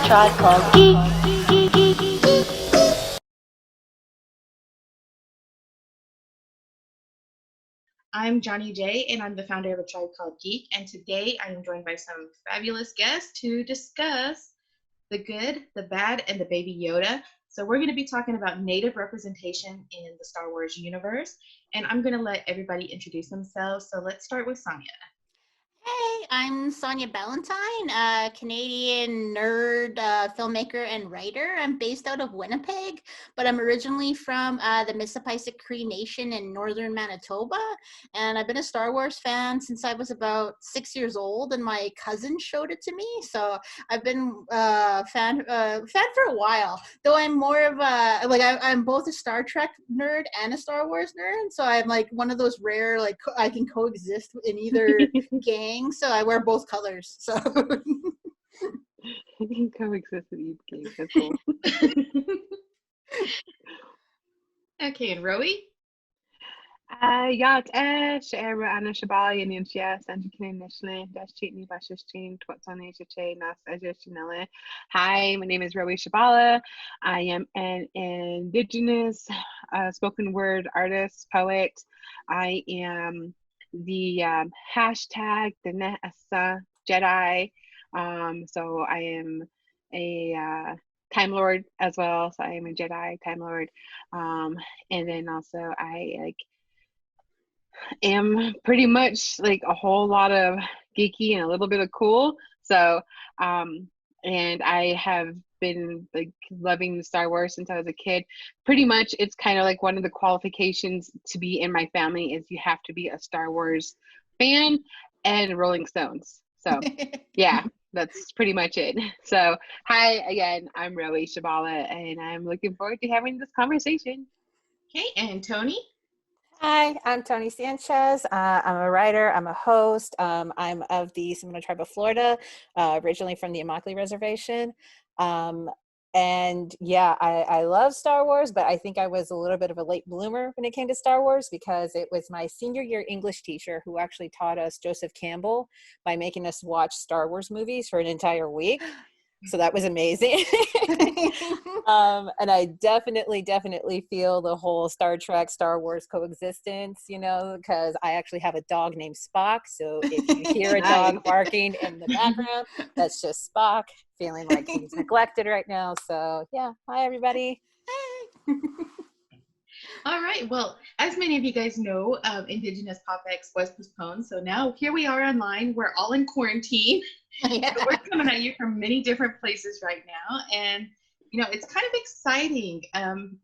tribe called Geek. I'm Johnnie J, and I'm the founder of a tribe called Geek. And today I am joined by some fabulous guests to discuss the good, the bad, and the baby Yoda. So we're going to be talking about Native representation in the Star Wars universe. And I'm going to let everybody introduce themselves. So let's start with Sonya. Hey, I'm Sonya Ballantyne, a Canadian nerd, filmmaker, and writer. I'm based out of Winnipeg, but I'm originally from the Mississippic Cree Nation in northern Manitoba. And I've been a Star Wars fan since I was about 6 years old, and my cousin showed it to me. So I've been a fan for a while, though I'm more of a, I'm both a Star Trek nerd and a Star Wars nerd. So I'm like one of those rare, I can coexist in either gang. So I wear both colors. So You can coexist with each game. That's cool. Okay, and Rowie? Ja, Anna Shebala and Yes, and initially that's cheating by 16, what's on nas. Hi, my name is Rowie Shebala. I am an Indigenous spoken word artist, poet. I am the hashtag the Nasa Jedi. So I am a Time Lord as well. So I am a Jedi Time Lord. And then also I am pretty much like a whole lot of geeky and a little bit of cool. So and I have been like loving the Star Wars since I was a kid. Pretty much it's kind of like one of the qualifications to be in my family is you have to be a Star Wars fan and Rolling Stones. So yeah, that's pretty much it. So hi again, I'm Rowie Shebala and I'm looking forward to having this conversation. Okay, and Toni? Hi, I'm Toni Sanchez. I'm a writer. I'm a host. I'm of the Seminole Tribe of Florida, originally from the Immokalee Reservation. And yeah, I love Star Wars, but I think I was a little bit of a late bloomer when it came to Star Wars because it was my senior year English teacher who actually taught us Joseph Campbell by making us watch Star Wars movies for an entire week. So that was amazing. And I definitely feel the whole Star Trek, Star Wars coexistence, because I actually have a dog named Spock. So if you hear a dog barking in the background, that's just Spock feeling like he's neglected right now. So yeah, hi everybody. All right. Well, as many of you guys know, Indigenous PopX was postponed. So now here we are online. We're all in quarantine. yeah. So we're coming at you from many different places right now. And, it's kind of exciting,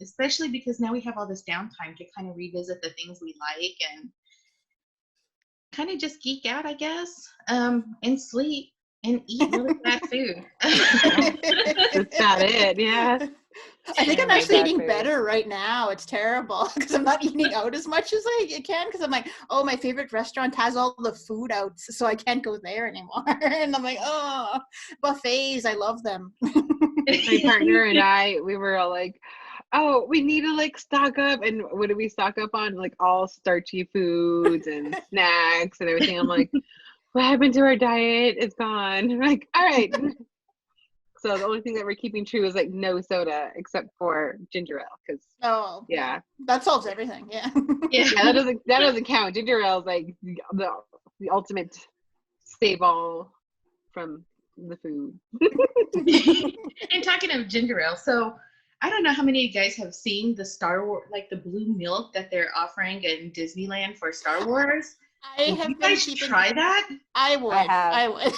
especially because now we have all this downtime to kind of revisit the things we like and kind of just geek out, I guess, and sleep and eat really bad food. That's about it. Yeah. I think I'm actually eating better right now. It's terrible because I'm not eating out as much as I can because I'm like, oh, my favorite restaurant has all the food out, so I can't go there anymore. And I'm like, oh, buffets, I love them. My partner and I, we were all like, oh, we need to like stock up. And what do we stock up on? Like all starchy foods and snacks and everything. I'm like, what happened to our diet? It's gone. I'm like, all right. So the only thing that we're keeping true is like no soda except for ginger ale because yeah, that solves everything. Yeah. Yeah, that doesn't count. Ginger ale is like the ultimate save all from the food. And talking of ginger ale, so I don't know how many of you guys have seen the Star Wars, like the blue milk that they're offering in Disneyland for Star Wars. Did you guys try that? I would. I would.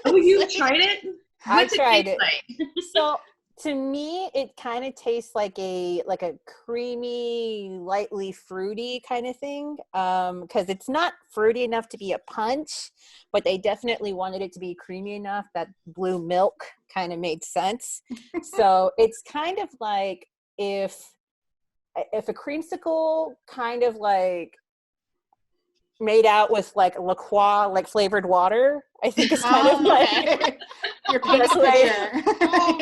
Oh, you tried it? What's I tried it. Like? So to me, it kind of tastes like a creamy, lightly fruity kind of thing. Because it's not fruity enough to be a punch, but they definitely wanted it to be creamy enough that blue milk kind of made sense. So it's kind of like if a creamsicle kind of like made out with like La Croix, like flavored water, I think it's kind of like your picture.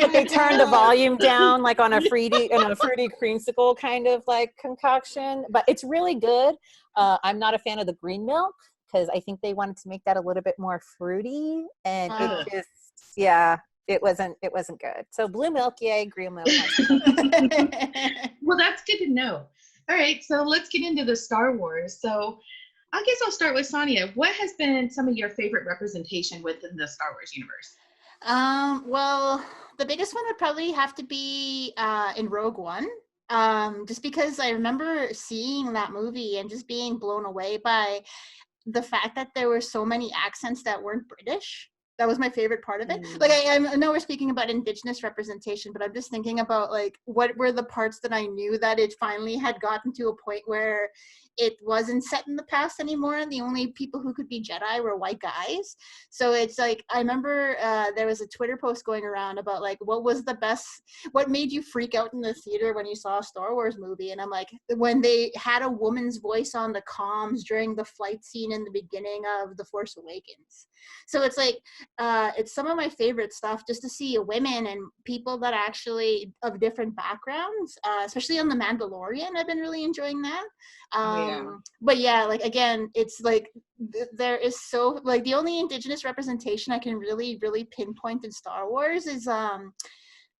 But they turned the volume down like on a fruity creamsicle kind of like concoction, but it's really good. I'm not a fan of the green milk because I think they wanted to make that a little bit more fruity, and it just it wasn't good. So blue milk, yay, green milk. Well, that's good to know. All right, so let's get into the Star Wars. So I guess I'll start with Sonya. What has been some of your favorite representation within the Star Wars universe? Well, the biggest one would probably have to be in Rogue One. Just because I remember seeing that movie and just being blown away by the fact that there were so many accents that weren't British. That was my favorite part of it. Like I know we're speaking about Indigenous representation, but I'm just thinking about like what were the parts that I knew that it finally had gotten to a point where it wasn't set in the past anymore, and the only people who could be Jedi were white guys. So it's like I remember there was a Twitter post going around about like what made you freak out in the theater when you saw a Star Wars movie, and I'm like, when they had a woman's voice on the comms during the flight scene in the beginning of The Force Awakens. So it's like it's some of my favorite stuff, just to see women and people that actually of different backgrounds, especially on The Mandalorian. I've been really enjoying that. But yeah, like again, it's like there is so like the only Indigenous representation I can really pinpoint in Star Wars is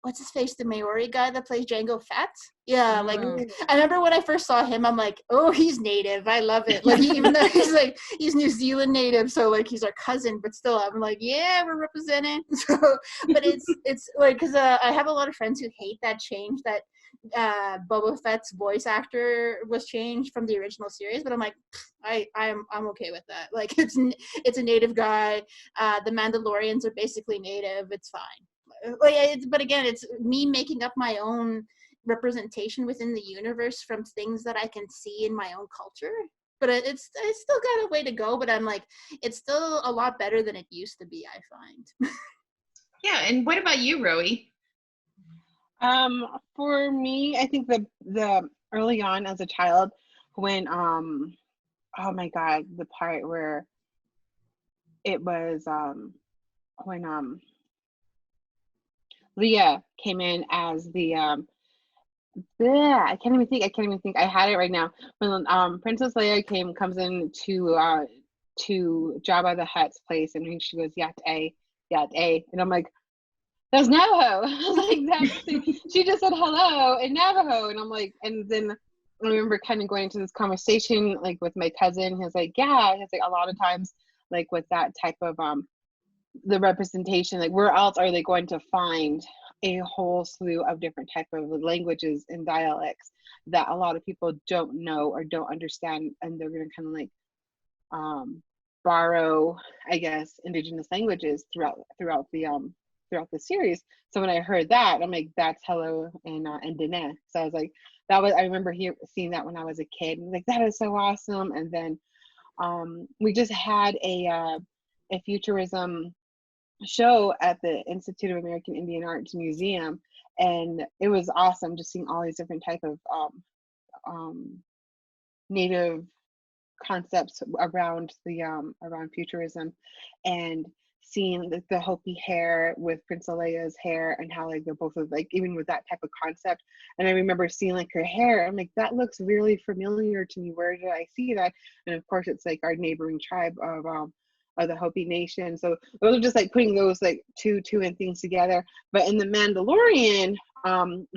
what's his face, the Maori guy that plays Jango Fett. Yeah, like I remember when I first saw him, I'm like, oh, he's native. I love it. Like even though he's New Zealand native, so like he's our cousin, but still, I'm like, yeah, we're representing. So, but it's like because I have a lot of friends who hate that change that Boba Fett's voice actor was changed from the original series, but I'm like, I'm okay with that. Like it's a native guy. The Mandalorians are basically native. It's fine. But again, it's me making up my own representation within the universe from things that I can see in my own culture. But it's still got a way to go. But I'm like, it's still a lot better than it used to be, I find. Yeah, and what about you, Rowie? For me, I think the early on as a child when oh my god, the part where it was when Leah came in as the I can't even think. I had it right now. When Princess Leia comes in to Jabba the Hutt's place, and she goes Yat A, and I'm like, that's Navajo. Like she just said hello in Navajo, and I'm like, and then I remember kind of going into this conversation like with my cousin. He was like, yeah, he's like a lot of times like with that type of the representation, like where else are they going to find a whole slew of different type of languages and dialects that a lot of people don't know or don't understand, and they're going to kind of like borrow, I guess, indigenous languages throughout the series. So when I heard that, I'm like, that's hello and Dene. So I was like, I remember seeing that when I was a kid, and like, that is so awesome. And then we just had a futurism show at the Institute of American Indian Arts Museum, and it was awesome just seeing all these different type of native concepts around around futurism, and seeing the Hopi hair with Princess Leia's hair, and how like they're both like, even with that type of concept. And I remember seeing like her hair, I'm like, that looks really familiar to me, where did I see that? And of course it's like our neighboring tribe of the Hopi Nation. So those are just like putting those like two and things together. But in the Mandalorian,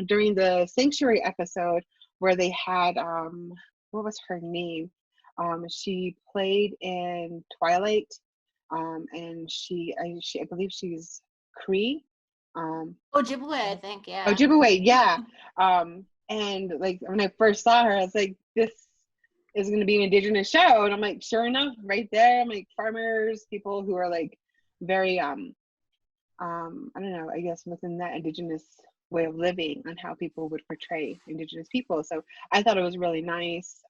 during the Sanctuary episode where they had what was her name? She played in Twilight, and I believe she's Cree. Ojibwe, I think, yeah. Ojibwe, yeah. And like when I first saw her, I was like, this is going to be an Indigenous show, and I'm like, sure enough, right there, I'm like, farmers, people who are like very I don't know, I guess within that Indigenous way of living, on how people would portray Indigenous people. So I thought it was really nice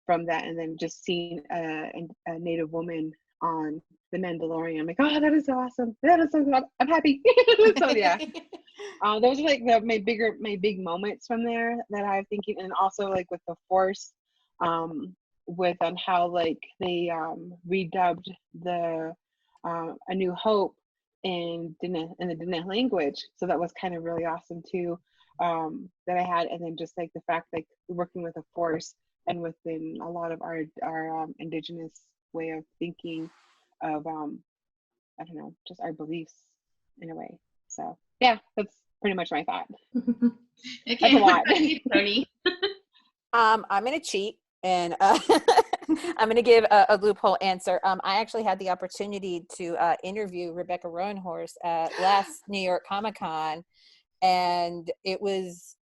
from that. And then just seeing a Native woman on The Mandalorian, I'm like, oh, that is so awesome, that is so good, I'm happy. So yeah, those are like my big moments from there that I'm thinking. And also like with the Force, with on how like they redubbed the A New Hope in the Diné language. So that was kind of really awesome too, that I had. And then just like the fact like working with the Force and within a lot of our Indigenous way of thinking of I don't know, just our beliefs in a way. So yeah, that's pretty much my thought. Okay, That's a lot. what about you, Toni? I'm going to cheat and I'm going to give a loophole answer. I actually had the opportunity to interview Rebecca Roanhorse at last New York Comic-Con, and it was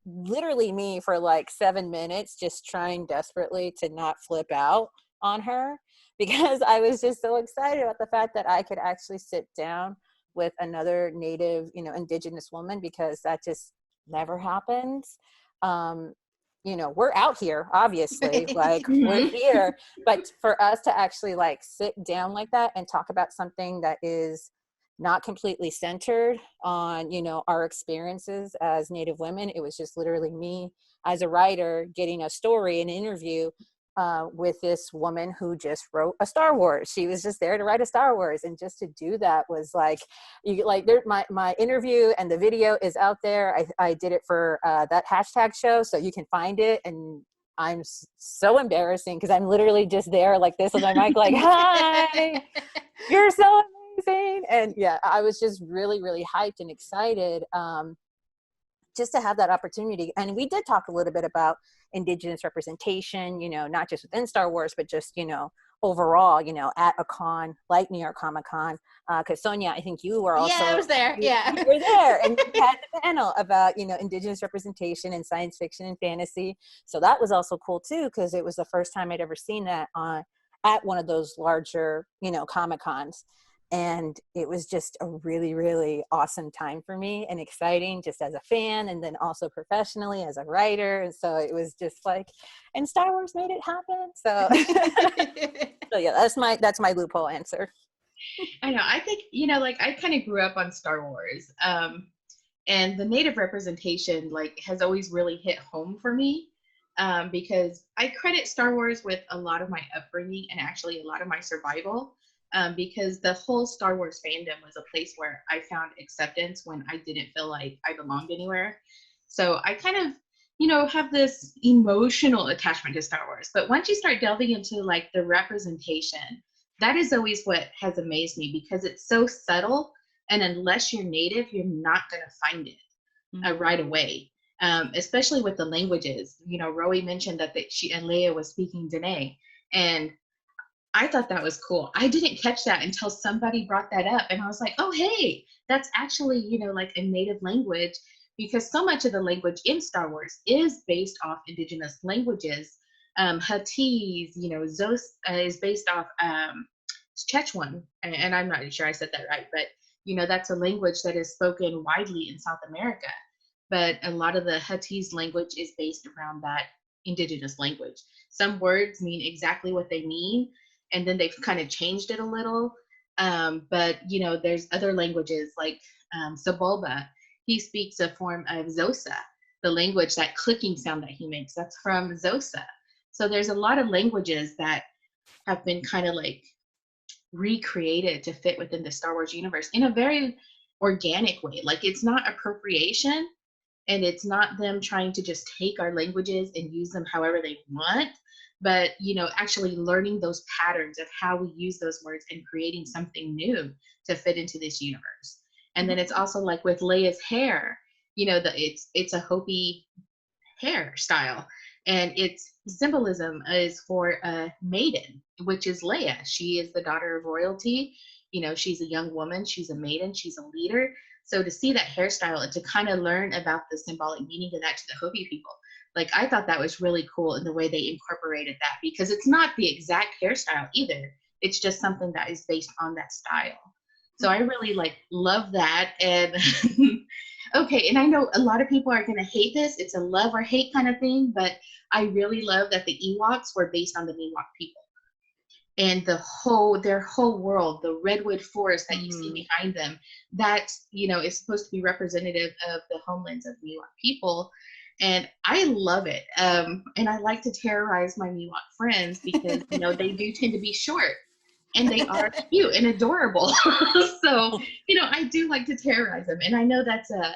literally me for like 7 minutes just trying desperately to not flip out on her, because I was just so excited about the fact that I could actually sit down with another Native, Indigenous woman, because that just never happens. We're out here, obviously, like we're here, but for us to actually like sit down like that and talk about something that is not completely centered on, our experiences as Native women, it was just literally me as a writer getting a story, an interview with this woman who just wrote a Star Wars. She was just there to write a Star Wars, and just to do that was like, my interview and the video is out there. I did it for that hashtag show, so you can find it. And I'm so embarrassing because I'm literally just there like this with my mic, like, "Hi, you're so amazing." And yeah, I was just really, really hyped and excited just to have that opportunity. And we did talk a little bit about Indigenous representation, not just within Star Wars, but just, overall, at a con like New York Comic-Con. Because Sonya, I think you were also— Yeah, I was there. Yeah. You were there, and you had the panel about, Indigenous representation in science fiction and fantasy. So that was also cool too, because it was the first time I'd ever seen that at one of those larger, Comic-Cons. And it was just a really, really awesome time for me, and exciting just as a fan, and then also professionally as a writer. And so it was just like, and Star Wars made it happen. So, so yeah, that's my loophole answer. I know. I think, I kind of grew up on Star Wars. And the Native representation, has always really hit home for me. Because I credit Star Wars with a lot of my upbringing and actually a lot of my survival. Because the whole Star Wars fandom was a place where I found acceptance when I didn't feel like I belonged anywhere. So I kind of, have this emotional attachment to Star Wars. But once you start delving into the representation, that is always what has amazed me, because it's so subtle. And unless you're Native, you're not going to find it right away. Especially with the languages. Rowie mentioned that she and Leia was speaking Dene, and I thought that was cool. I didn't catch that until somebody brought that up, and I was like, oh, hey, that's actually, a Native language, because so much of the language in Star Wars is based off Indigenous languages. Huttese, Zos is based off Quechuan, and I'm not sure I said that right, but, that's a language that is spoken widely in South America. But a lot of the Huttese language is based around that Indigenous language. Some words mean exactly what they mean, and then they've kind of changed it a little. But, there's other languages like Sebulba. He speaks a form of Xhosa, the language, that clicking sound that he makes. That's from Xhosa. So there's a lot of languages that have been kind of recreated to fit within the Star Wars universe in a very organic way. It's not appropriation, and it's not them trying to just take our languages and use them however they want. But, actually learning those patterns of how we use those words and creating something new to fit into this universe. And then it's also with Leia's hair, it's a Hopi hairstyle, and its symbolism is for a maiden, which is Leia. She is the daughter of royalty. She's a young woman. She's a maiden. She's a leader. So to see that hairstyle and to kind of learn about the symbolic meaning of that to the Hopi people, I thought that was really cool in the way they incorporated that, because it's not the exact hairstyle either. It's just something that is based on that style. So I really love that. And okay, and I know a lot of people are going to hate this. It's a love or hate kind of thing, but I really love that the Ewoks were based on the Miwok people. And their whole world, the redwood forest that you see behind them, that, is supposed to be representative of the homelands of Miwok people. And I love it. And I like to terrorize my Miwok friends because, they do tend to be short, and they are cute and adorable. So, I do like to terrorize them. And I know that's a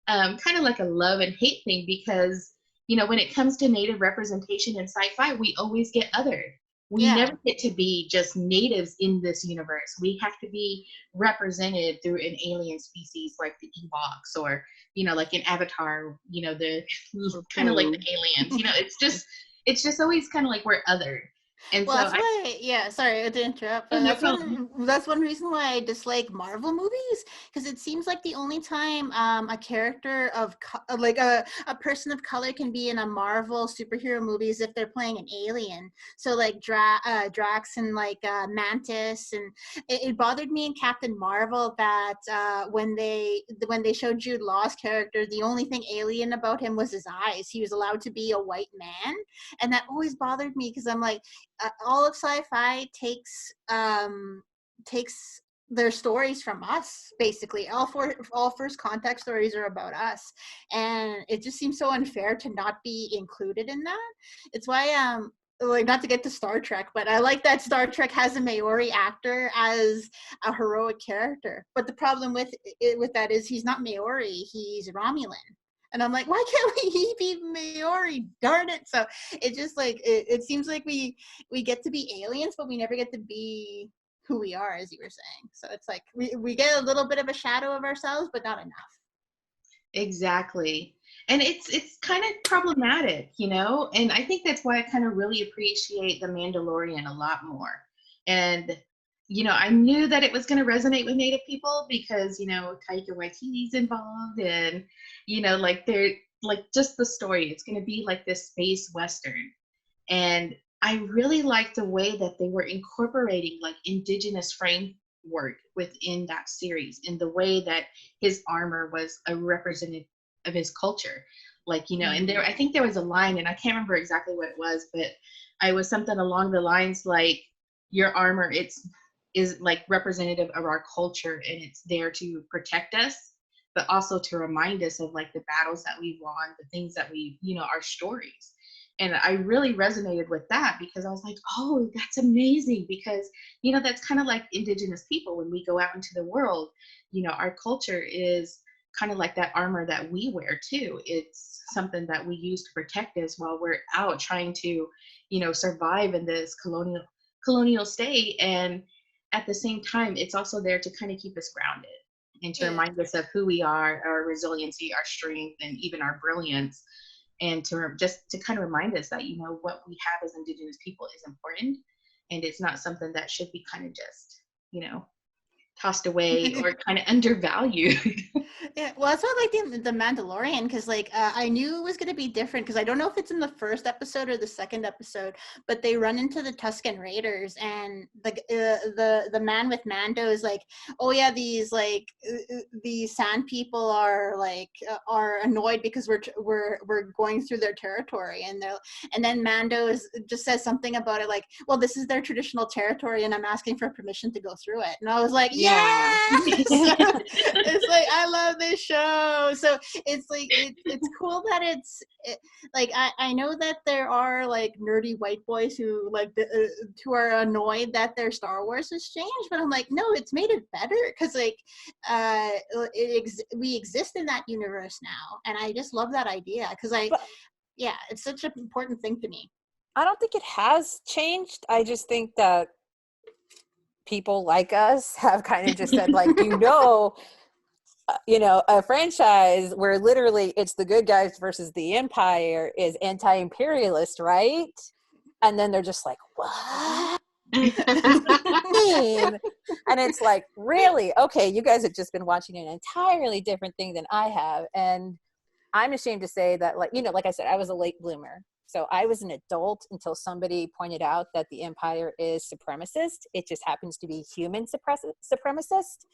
kind of a love and hate thing, because, when it comes to Native representation in sci-fi, we always get othered. we never get to be just natives in this universe. We have to be represented through an alien species like the Ewoks, or, you know, like in Avatar, you know, the kind of like the aliens, you know, it's just always kind of like we're other. And Well, so that's why, yeah, sorry to interrupt, but no that's one reason why I dislike Marvel movies, because it seems like the only time a character of like a person of color can be in a Marvel superhero movie is if they're playing an alien. So like Drax and like Mantis, and it bothered me in Captain Marvel that when they showed Jude Law's character, the only thing alien about him was his eyes. He was allowed to be a white man, and that always bothered me because I'm like, all of sci-fi takes their stories from us, basically. All first contact stories are about us, and it just seems so unfair to not be included in that. It's why like, not to get to Star Trek, but I like that Star Trek has a Maori actor as a heroic character. But the problem with that is he's not Maori, he's Romulan. And I'm like, why can't he be Maori? Darn it. So it just like, it seems like we get to be aliens, but we never get to be who we are, as you were saying. So it's like, we get a little bit of a shadow of ourselves, but not enough. Exactly. And it's kind of problematic, you know? And I think that's why I kind of really appreciate The Mandalorian a lot more. And, you know, I knew that it was going to resonate with Native people because, you know, Taika Waititi's involved, and, you know, like they're like just the story. It's going to be like this space Western. And I really liked the way that they were incorporating like Indigenous framework within that series, in the way that his armor was a representative of his culture. Like, you know, and there, I think there was a line, and I can't remember exactly what it was, but I was something along the lines like, your armor, is like representative of our culture, and it's there to protect us, but also to remind us of like the battles that we've won, the things that we, you know, our stories. And I really resonated with that because I was like, oh, that's amazing. Because, you know, that's kind of like Indigenous people. When we go out into the world, you know, our culture is kind of like that armor that we wear too. It's something that we use to protect us while we're out trying to, you know, survive in this colonial state. And at the same time, it's also there to kind of keep us grounded and to remind us of who we are, our resiliency, our strength, and even our brilliance. And to just to kind of remind us that, you know, what we have as Indigenous people is important, and it's not something that should be kind of just, you know, tossed away or kind of undervalued. Yeah, well, that's why I like the Mandalorian, because like I knew it was going to be different, because I don't know if it's in the first episode or the second episode, but they run into the Tusken Raiders, and the man with Mando is like, oh yeah, these like these sand people are like are annoyed because we're going through their territory, and then Mando just says something about it like, well, this is their traditional territory, and I'm asking for permission to go through it, and I was like, yeah. It's like, I love this show. So it's like it's cool that like I know that there are like nerdy white boys who like who are annoyed that their Star Wars has changed, but I'm like, no, it's made it better, because like we exist in that universe now, and I just love that idea, because yeah, it's such an important thing to me. I don't think it has changed. I just think that people like us have kind of just said, like, you know, a franchise where literally it's the good guys versus the Empire is anti-imperialist, right? And then they're just like, what? And it's like, really? Okay, you guys have just been watching an entirely different thing than I have. And I'm ashamed to say that, like, you know, like I said, I was a late bloomer. So I was an adult until somebody pointed out that the Empire is supremacist. It just happens to be human supremacist,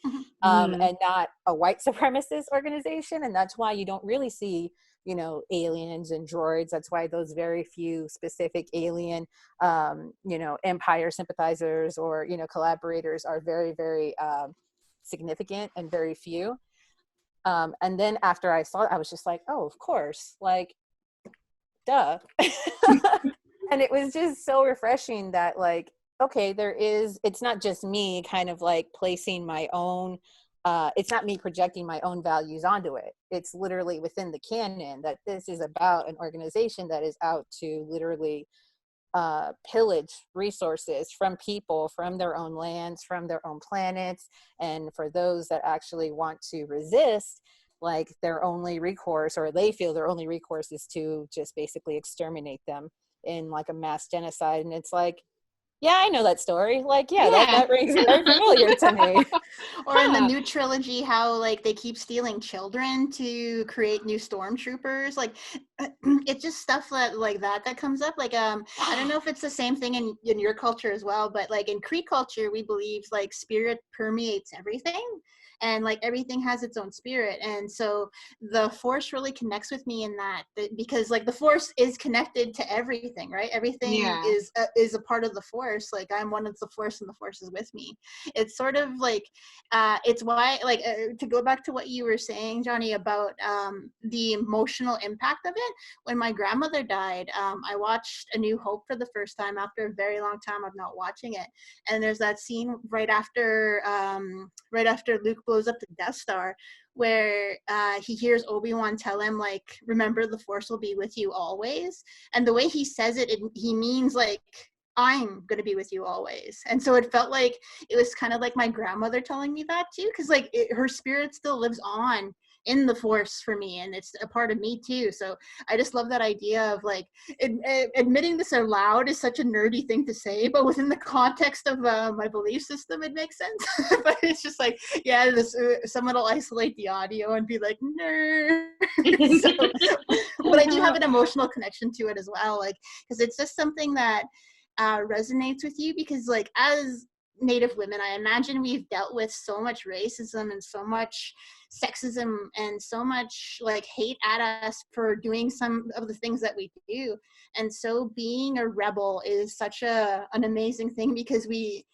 and not a white supremacist organization. And that's why you don't really see, you know, aliens and droids. That's why those very few specific alien, you know, Empire sympathizers or, you know, collaborators are very, very significant and very few. And then after I saw it, I was just like, oh, of course, like, duh. And it was just so refreshing that, like, okay, it's not just me kind of like placing my own, it's not me projecting my own values onto it. It's literally within the canon that this is about an organization that is out to literally pillage resources from people, from their own lands, from their own planets. And for those that actually want to resist, like their only recourse, or they feel their only recourse, is to just basically exterminate them in like a mass genocide. And it's like, yeah, I know that story. Like, yeah, that rings very familiar to me. Or in the new trilogy, how like they keep stealing children to create new stormtroopers. Like, it's just stuff that comes up. Like, I don't know if it's the same thing in your culture as well, but like in Cree culture, we believe like spirit permeates everything. And like everything has its own spirit, and so the Force really connects with me in that because like the Force is connected to everything, right? Everything is a part of the Force. Like I'm one of the Force, and the Force is with me. It's sort of like it's why like to go back to what you were saying, Johnnie, about the emotional impact of it. When my grandmother died, I watched A New Hope for the first time after a very long time of not watching it, and there's that scene right after Luke blows up the Death Star, where he hears Obi-Wan tell him, like, remember the Force will be with you always. And the way he says it, he means, like, I'm going to be with you always. And so it felt like it was kind of like my grandmother telling me that, too, because, like, her spirit still lives on in the Force for me, and it's a part of me too. So I just love that idea of like admitting this out loud is such a nerdy thing to say, but within the context of my belief system, it makes sense. But it's just like, yeah, someone will isolate the audio and be like, nerd. So, but I do have an emotional connection to it as well, like because it's just something that resonates with you, because like as Native women, I imagine we've dealt with so much racism and so much sexism and so much like hate at us for doing some of the things that we do. And so being a rebel is such an amazing thing, because we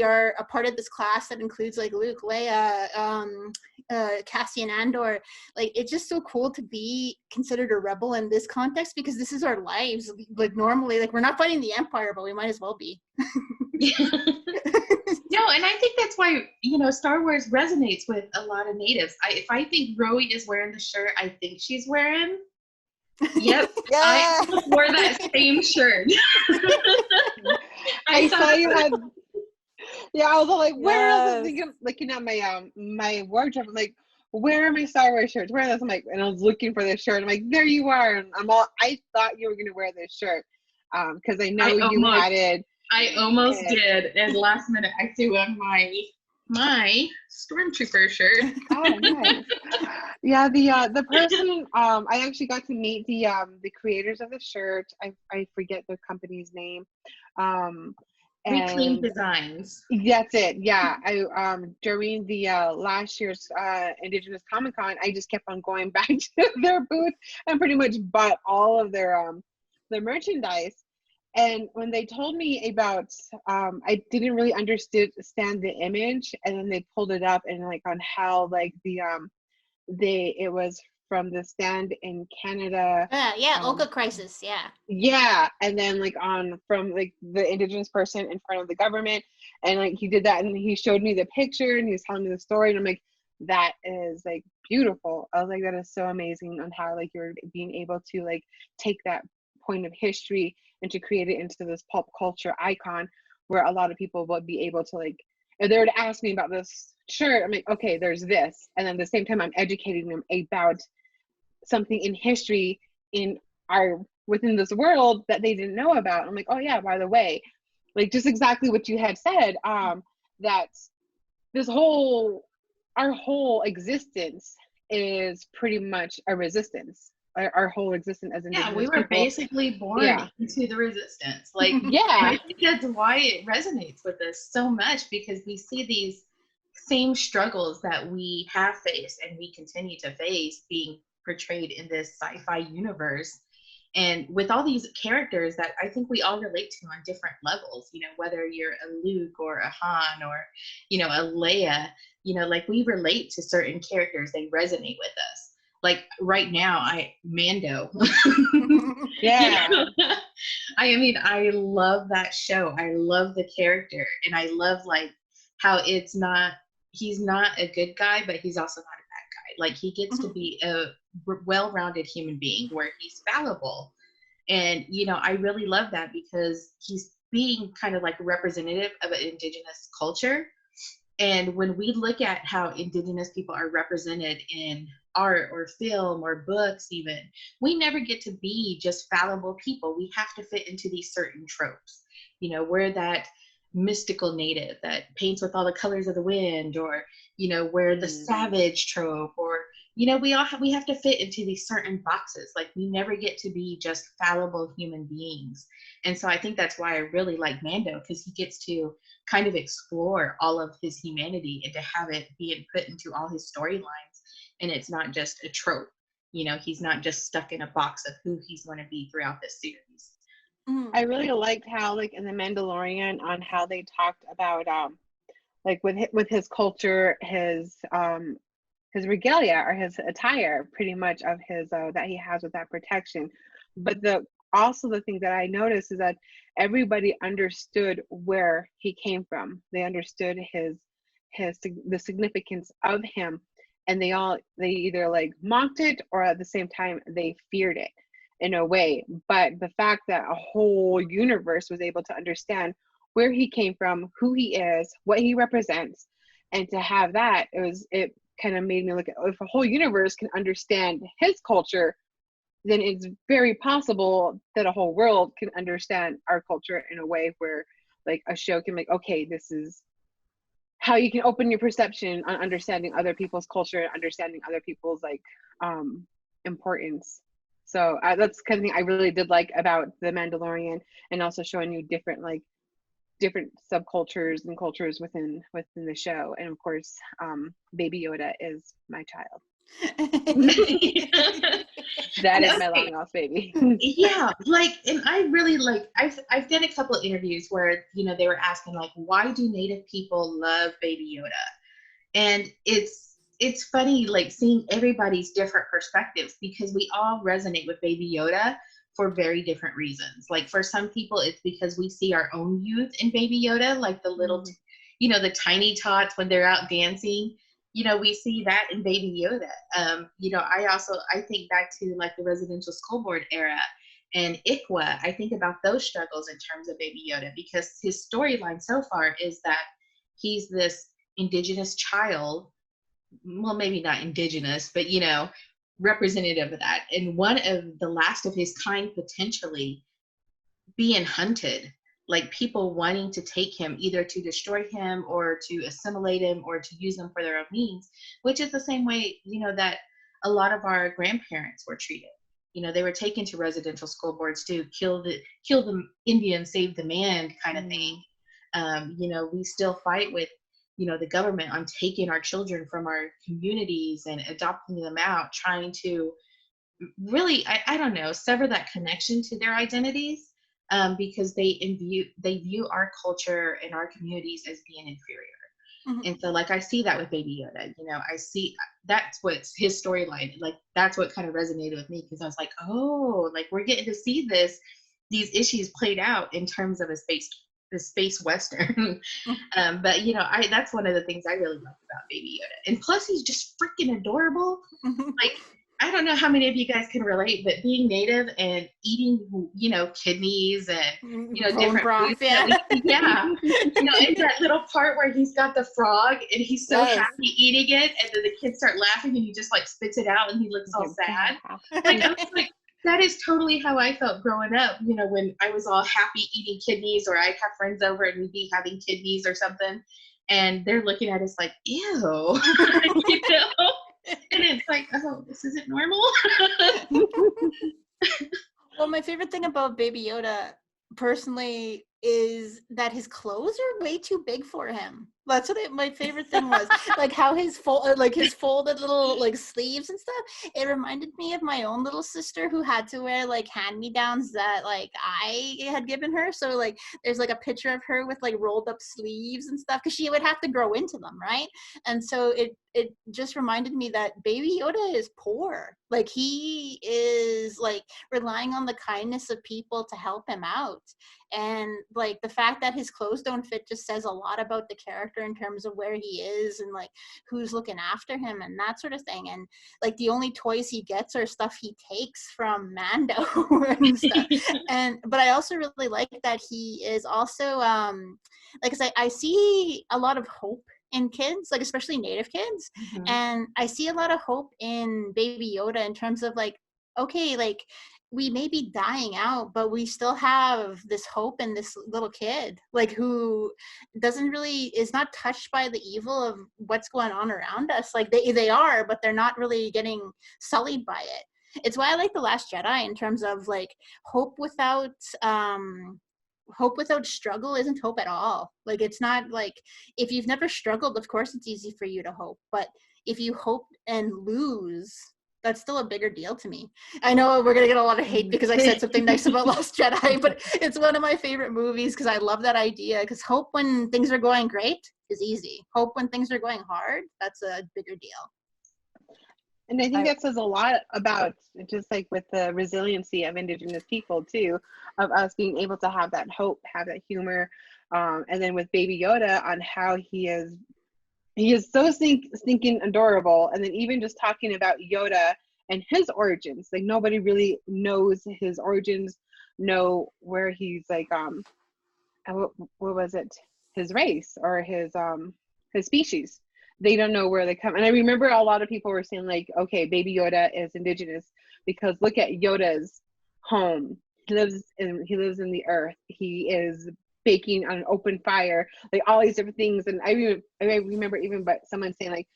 are a part of this class that includes like Luke, Leia, Cassian Andor. Like it's just so cool to be considered a rebel in this context, because this is our lives. Like normally, like we're not fighting the Empire, but we might as well be. No, and I think that's why, Star Wars resonates with a lot of natives. If I think Rowie is wearing the shirt I think she's wearing, yep, Yeah. I wore that same shirt. I saw you had. Yeah, I was like, where else? I'm looking at my wardrobe. I'm like, where are my Star Wars shirts? Where are those? I'm like, and I was looking for this shirt. I'm like, there you are. And I thought you were gonna wear this shirt, because I know you had it. I almost did, and last minute I threw on my Stormtrooper shirt. Oh, nice. Yeah, the person I actually got to meet the creators of the shirt. I forget the company's name. Reclaim Designs. That's it. Yeah, I during the last year's Indigenous Comic-Con, I just kept on going back to their booth and pretty much bought all of their merchandise. And when they told me about, I didn't really understand the image, and then they pulled it up and like on how like it was from the stand in Canada. Oka Crisis, Yeah, and then like from like the Indigenous person in front of the government, and like he did that, and he showed me the picture, and he was telling me the story, and I'm like, that is like beautiful. I was like, that is so amazing on how like you're being able to like take that point of history and to create it into this pop culture icon, where a lot of people would be able to like, if they were to ask me about this shirt, I'm like, okay, there's this, and then at the same time I'm educating them about something in history within this world that they didn't know about. I'm like, oh yeah, by the way, like just exactly what you had said, that our whole existence is pretty much a resistance. Our whole existence as Indigenous we were people. basically born into the resistance. Like, yeah, I think that's why it resonates with us so much, because we see these same struggles that we have faced and we continue to face being portrayed in this sci-fi universe, and with all these characters that I think we all relate to on different levels, whether you're a Luke or a Han or a Leia, like we relate to certain characters, they resonate with us. Like right now, Mando. yeah. I mean, I love that show. I love the character, and I love like how he's not a good guy, but he's also not a bad guy. Like he gets to be a well-rounded human being where he's fallible, And, you know, I really love that because he's being kind of like a representative of an Indigenous culture. And when we look at how Indigenous people are represented in art or film or books, even, we never get to be just fallible people. We have to fit into these certain tropes. You know, we're that mystical native that paints with all the colors of the wind, or, you know, we're the savage trope, or, you know, we have to fit into these certain boxes. Like, we never get to be just fallible human beings. And so I think that's why I really like Mando, because he gets to kind of explore all of his humanity and to have it being put into all his storylines. And it's not just a trope. You know, he's not just stuck in a box of who he's going to be throughout this series. I really liked how, like, in The Mandalorian, on how they talked about, like, with his culture, his regalia, or his attire, pretty much, of his that he has with that protection. But also the thing that I noticed is that everybody understood where he came from. They understood the significance of him, and they either like mocked it, or at the same time they feared it in a way. But the fact that a whole universe was able to understand where he came from, who he is, what he represents, and to have that, it kind of made me look at, if a whole universe can understand his culture, then it's very possible that a whole world can understand our culture in a way where, like, a show can, like, okay, this is how you can open your perception on understanding other people's culture and understanding other people's, like, importance. So that's kind of thing I really did like about The Mandalorian, and also showing you different subcultures and cultures within the show. And of course, Baby Yoda is my child. That is my long lost baby. Yeah, like, and I really like, I've done a couple of interviews where, you know, they were asking, like, why do Native people love Baby Yoda? And it's funny, like, seeing everybody's different perspectives, because we all resonate with Baby Yoda for very different reasons. Like, for some people, it's because we see our own youth in Baby Yoda, like the little, you know, the tiny tots when they're out dancing. You know, we see that in Baby Yoda. You know, I think back to, like, the residential school board era and Ikwa. I think about those struggles in terms of Baby Yoda, because his storyline so far is that he's this Indigenous child, well, maybe not Indigenous, but, you know, representative of that, and one of the last of his kind, potentially being hunted, like people wanting to take him, either to destroy him or to assimilate him or to use him for their own means, which is the same way, you know, that a lot of our grandparents were treated. You know, they were taken to residential school boards to kill the Indian, save the man kind of thing. You know, we still fight with, you know, the government on taking our children from our communities and adopting them out, trying to really, I don't know, sever that connection to their identities, because they view our culture and our communities as being inferior. And so, like, I see that with Baby Yoda. You know, I see that's what's his storyline. Like, that's what kind of resonated with me, because I was like, oh, like, we're getting to see these issues played out in terms of a space western. But, you know, that's one of the things I really love about Baby Yoda. And plus, he's just freaking adorable. Like, I don't know how many of you guys can relate, but being Native and eating, you know, kidneys and, you know, different broth, foods. Yeah. You know, and that little part where he's got the frog and he's so happy eating it, and then the kids start laughing and he just, like, spits it out and he looks all sad. Like, I was like, that is totally how I felt growing up, you know, when I was all happy eating kidneys, or I'd have friends over and we'd be having kidneys or something, and they're looking at us like, ew, you know? And it's like, oh, this isn't normal. Well, my favorite thing about Baby Yoda, personally, is that his clothes are way too big for him. That's what my favorite thing was. Like, how his folded little, like, sleeves and stuff. It reminded me of my own little sister, who had to wear, like, hand-me-downs that, like, I had given her. So, like, there's, like, a picture of her with, like, rolled up sleeves and stuff, because she would have to grow into them, right? And so it just reminded me that Baby Yoda is poor. Like, he is like relying on the kindness of people to help him out. And like the fact that his clothes don't fit just says a lot about the character in terms of where he is and like who's looking after him and that sort of thing. And like the only toys he gets are stuff he takes from Mando and stuff. But I also really like that he is also like, 'cause I see a lot of hope in kids, like especially native kids. Mhm. And I see a lot of hope in Baby Yoda in terms of like, okay, like we may be dying out, but we still have this hope in this little kid, like who is not touched by the evil of what's going on around us. Like they are, but they're not really getting sullied by it. It's why I like The Last Jedi in terms of like hope without struggle isn't hope at all. Like, it's not like, if you've never struggled, of course it's easy for you to hope, but if you hope and lose, that's still a bigger deal to me. I know we're gonna get a lot of hate because I said something nice about Lost Jedi, but it's one of my favorite movies because I love that idea. Because hope when things are going great is easy. Hope when things are going hard, that's a bigger deal. And I think that says a lot about just like with the resiliency of Indigenous people too, of us being able to have that hope, have that humor, and then with Baby Yoda on how he is so stinking adorable. And then even just talking about Yoda and his origins, like nobody really knows his origins, know where he's like what was it, his race or his species. They don't know where they come. And I remember a lot of people were saying like, okay, Baby Yoda is Indigenous because look at Yoda's home. He lives in the earth. He is baking on an open fire, like all these different things. And I remember even but someone saying like,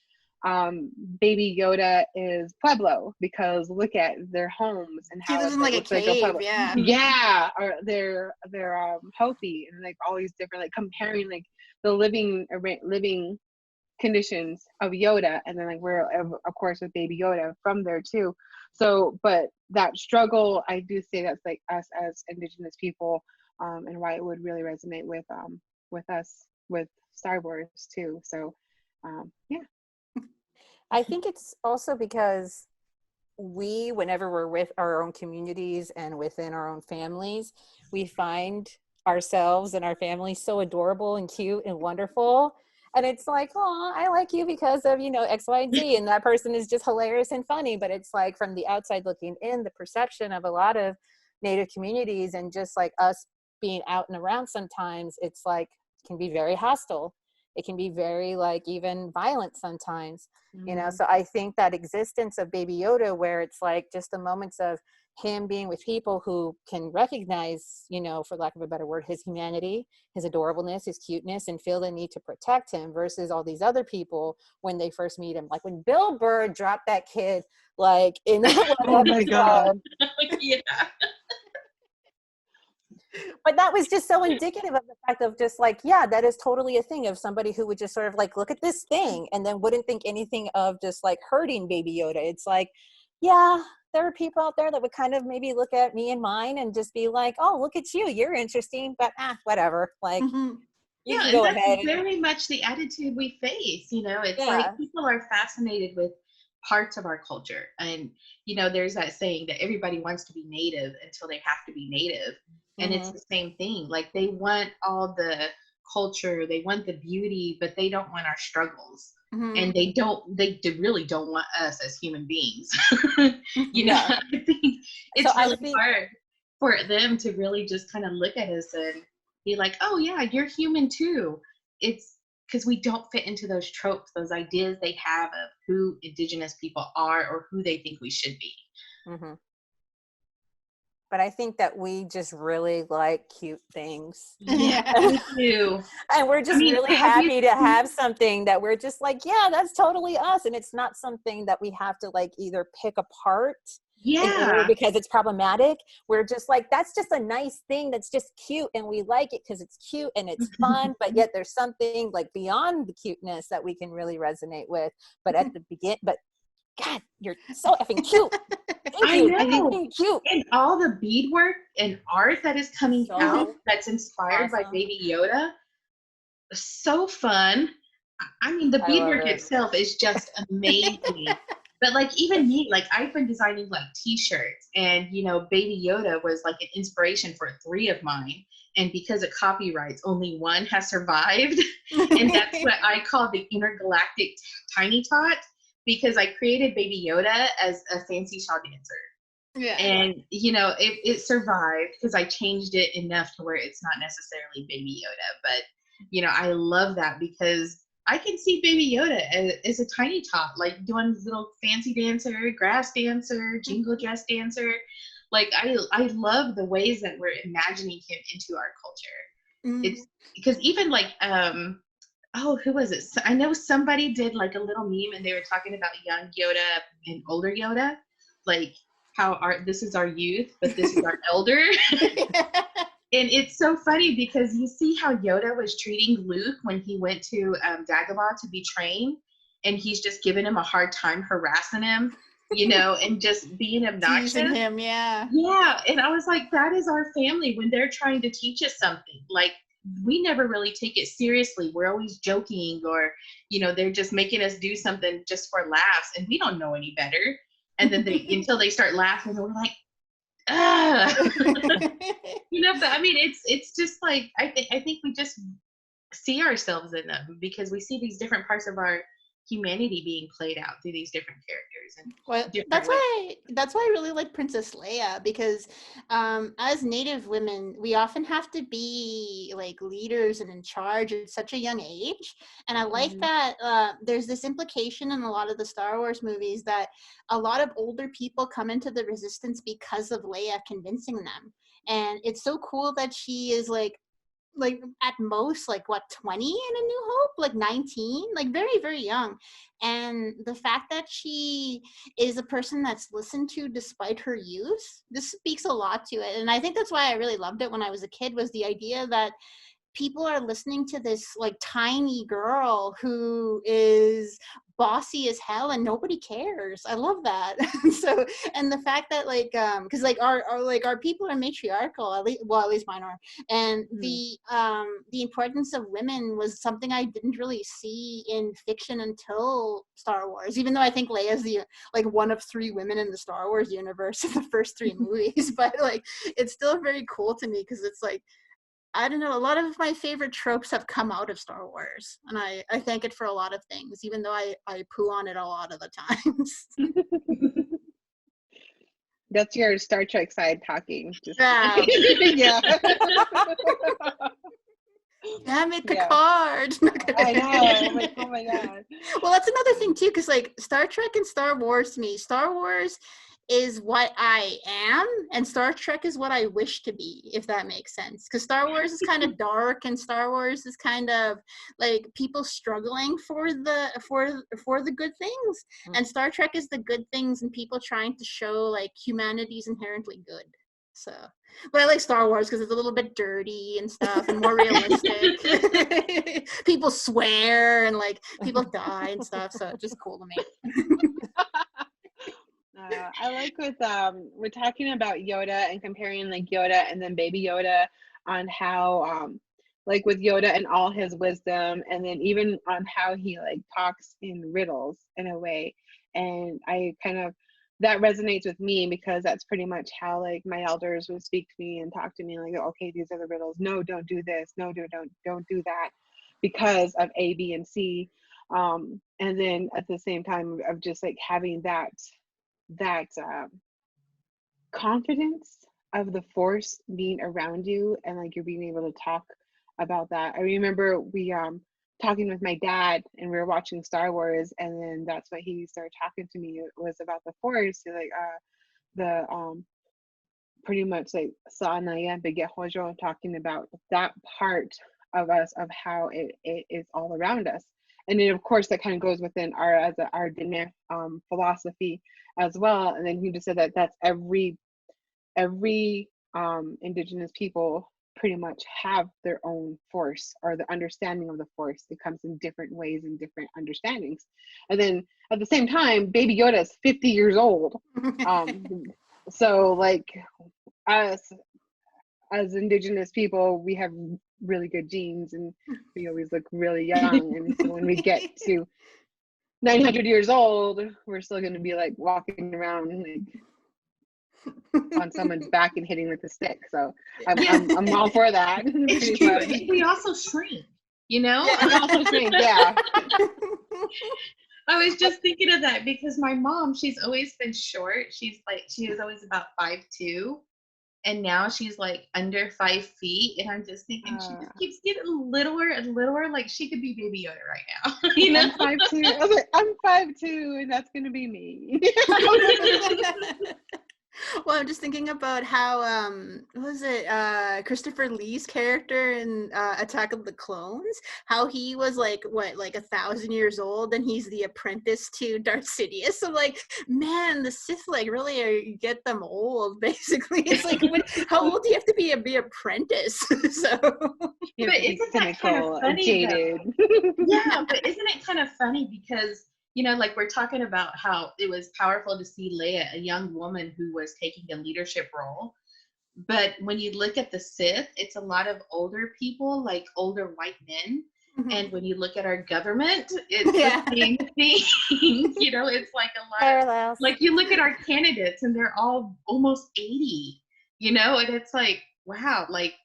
Baby Yoda is Pueblo because look at their homes and how he lives in like a cave, Pueblo. yeah. Yeah, or they're Hopi and like all these different, like comparing like the living conditions of Yoda, and then like we're of course with Baby Yoda from there too. So, but that struggle, I do say that's like us as Indigenous people, and why it would really resonate with us with Star Wars too. So, yeah. I think it's also because whenever we're with our own communities and within our own families, we find ourselves and our families so adorable and cute and wonderful. And it's like, oh, I like you because of, X, Y, and Z. And that person is just hilarious and funny. But it's like from the outside looking in, the perception of a lot of Native communities and just like us being out and around sometimes, it's like, can be very hostile. It can be very like even violent sometimes, so I think that existence of Baby Yoda, where it's like just the moments of him being with people who can recognize, for lack of a better word, his humanity, his adorableness, his cuteness, and feel the need to protect him versus all these other people when they first meet him. Like when Bill Burr dropped that kid, like in that one Oh my God. Yeah. But that was just so indicative of the fact of just like, yeah, that is totally a thing of somebody who would just sort of like look at this thing and then wouldn't think anything of just like hurting Baby Yoda. It's like, yeah, there are people out there that would kind of maybe look at me and mine and just be like, oh, look at you, you're interesting, but whatever. Like, you can go that's ahead. Very much the attitude we face. It's like people are fascinated with parts of our culture, and there's that saying that everybody wants to be native until they have to be native. And it's the same thing. Like they want all the culture, they want the beauty, but they don't want our struggles. And they really don't want us as human beings. I think it's really hard for them to really just kind of look at us and be like, oh yeah, you're human too. It's because we don't fit into those tropes, those ideas they have of who Indigenous people are or who they think we should be. But I think that we just really like cute things. Yeah, we do. And we're just really happy to have something that we're just like, yeah, that's totally us. And it's not something that we have to like either pick apart because it's problematic. We're just like, that's just a nice thing that's just cute. And we like it because it's cute and it's fun. But yet there's something like beyond the cuteness that we can really resonate with. But at the beginning, God, you're so effing cute. I know. Cute. And all the beadwork and art that is coming out that's inspired by Baby Yoda. So fun. I mean, the I love beadwork it. itself is just amazing. But like even me, like I've been designing like t-shirts, and you know, Baby Yoda was like an inspiration for 3 of mine. And because of copyrights, only 1 has survived. And that's what I call the intergalactic tiny tot, because I created Baby Yoda as a fancy shaw dancer. Yeah. And you know, it survived because I changed it enough to where it's not necessarily Baby Yoda. But you know, I love that because I can see Baby Yoda as a tiny tot, like doing little fancy dancer, grass dancer, jingle dress dancer. Like I love the ways that we're imagining him into our culture. Mm. It's because even like oh, who was it? I know somebody did like a little meme and they were talking about young Yoda and older Yoda, like how this is our youth, but this is our elder. And it's so funny because you see how Yoda was treating Luke when he went to Dagobah to be trained, and he's just giving him a hard time, harassing him, you know, and just being obnoxious. Teasing him, yeah. Yeah, and I was like, that is our family when they're trying to teach us something. Like, we never really take it seriously. We're always joking, or, you know, they're just making us do something just for laughs, and we don't know any better. And then until they start laughing, we're like, ah. You know, but I mean, it's just like I think we just see ourselves in them because we see these different parts of our humanity being played out through these different characters and well, different that's why I really like Princess Leia, because as Native women, we often have to be like leaders and in charge at such a young age. And I like that there's this implication in a lot of the Star Wars movies that a lot of older people come into the Resistance because of Leia convincing them. And it's so cool that she is like at most like what, 20 in A New Hope, like 19, like very, very young. And the fact that she is a person that's listened to despite her youth, this speaks a lot to it. And I think that's why I really loved it when I was a kid, was the idea that people are listening to this like tiny girl who is bossy as hell and nobody cares. I love that. So, and the fact that like because like our people are matriarchal, at least mine are, and the importance of women was something I didn't really see in fiction until Star Wars, even though I think Leia's the like one of 3 women in the Star Wars universe in the first 3 movies. But like it's still very cool to me because it's like, I don't know, a lot of my favorite tropes have come out of Star Wars, and I thank it for a lot of things, even though I poo on it a lot of the times. That's your Star Trek side talking. Just Yeah. yeah. Damn it, Yeah. Picard. I know. I'm like, oh my god. Well, that's another thing too, because like Star Trek and Star Wars, to me, Star Wars is what I am, and Star Trek is what I wish to be, if that makes sense. Because Star Wars is kind of dark, and Star Wars is kind of like people struggling for the good things, and Star Trek is the good things and people trying to show like humanity's inherently good. So, but I like Star Wars because it's a little bit dirty and stuff and more realistic. People swear and like people die and stuff, so it's just cool to me. I like with we're talking about Yoda and comparing like Yoda and then Baby Yoda on how like with Yoda and all his wisdom, and then even on how he like talks in riddles in a way. And I kind of, that resonates with me because that's pretty much how like my elders would speak to me and talk to me like, okay, these are the riddles. No, don't do this. No, don't do that because of A, B, and C. And then at the same time of just like having that confidence of the force being around you, and like you're being able to talk about that. I remember we talking with my dad and we were watching Star Wars, and then that's what he started talking to me, it was about the force, like the pretty much like Sonya Begehojo, talking about that part of us, of how it is all around us. And then of course that kind of goes within our dinner philosophy as well. And then he just said that that's every Indigenous people pretty much have their own force, or the understanding of the force. It comes in different ways and different understandings. And then at the same time, Baby Yoda is 50 years old. So like us as Indigenous people, we have really good genes and we always look really young. And so when we get to 900 years old, we're still going to be like walking around like on someone's back and hitting with a stick. So I'm all for that. It's true. And we also shrink, you know? Yeah, we also shrink, yeah. I was just thinking of that because my mom, she's always been short. She was always about 5'2", and now she's like under 5 feet. And I'm just thinking she just keeps getting littler and littler. Like she could be Baby Yoda right now. You know, I'm 5'2". I'm 5'2", and that's gonna be me. Well, I'm just thinking about how what was it Christopher Lee's character in Attack of the Clones, how he was like 1,000 years old and he's the apprentice to Darth Sidious. So like, man, the Sith like really get them old basically. It's like how old do you have to be apprentice? So but isn't that kind of funny, jaded? Yeah, but isn't it kind of funny because, you know, like we're talking about how it was powerful to see Leia, a young woman who was taking a leadership role. But when you look at the Sith, it's a lot of older people, like older white men. Mm-hmm. And when you look at our government, it's the same thing. You know, it's like a lot parallels. Like you look at our candidates and they're all almost 80, you know, and it's like, wow, like,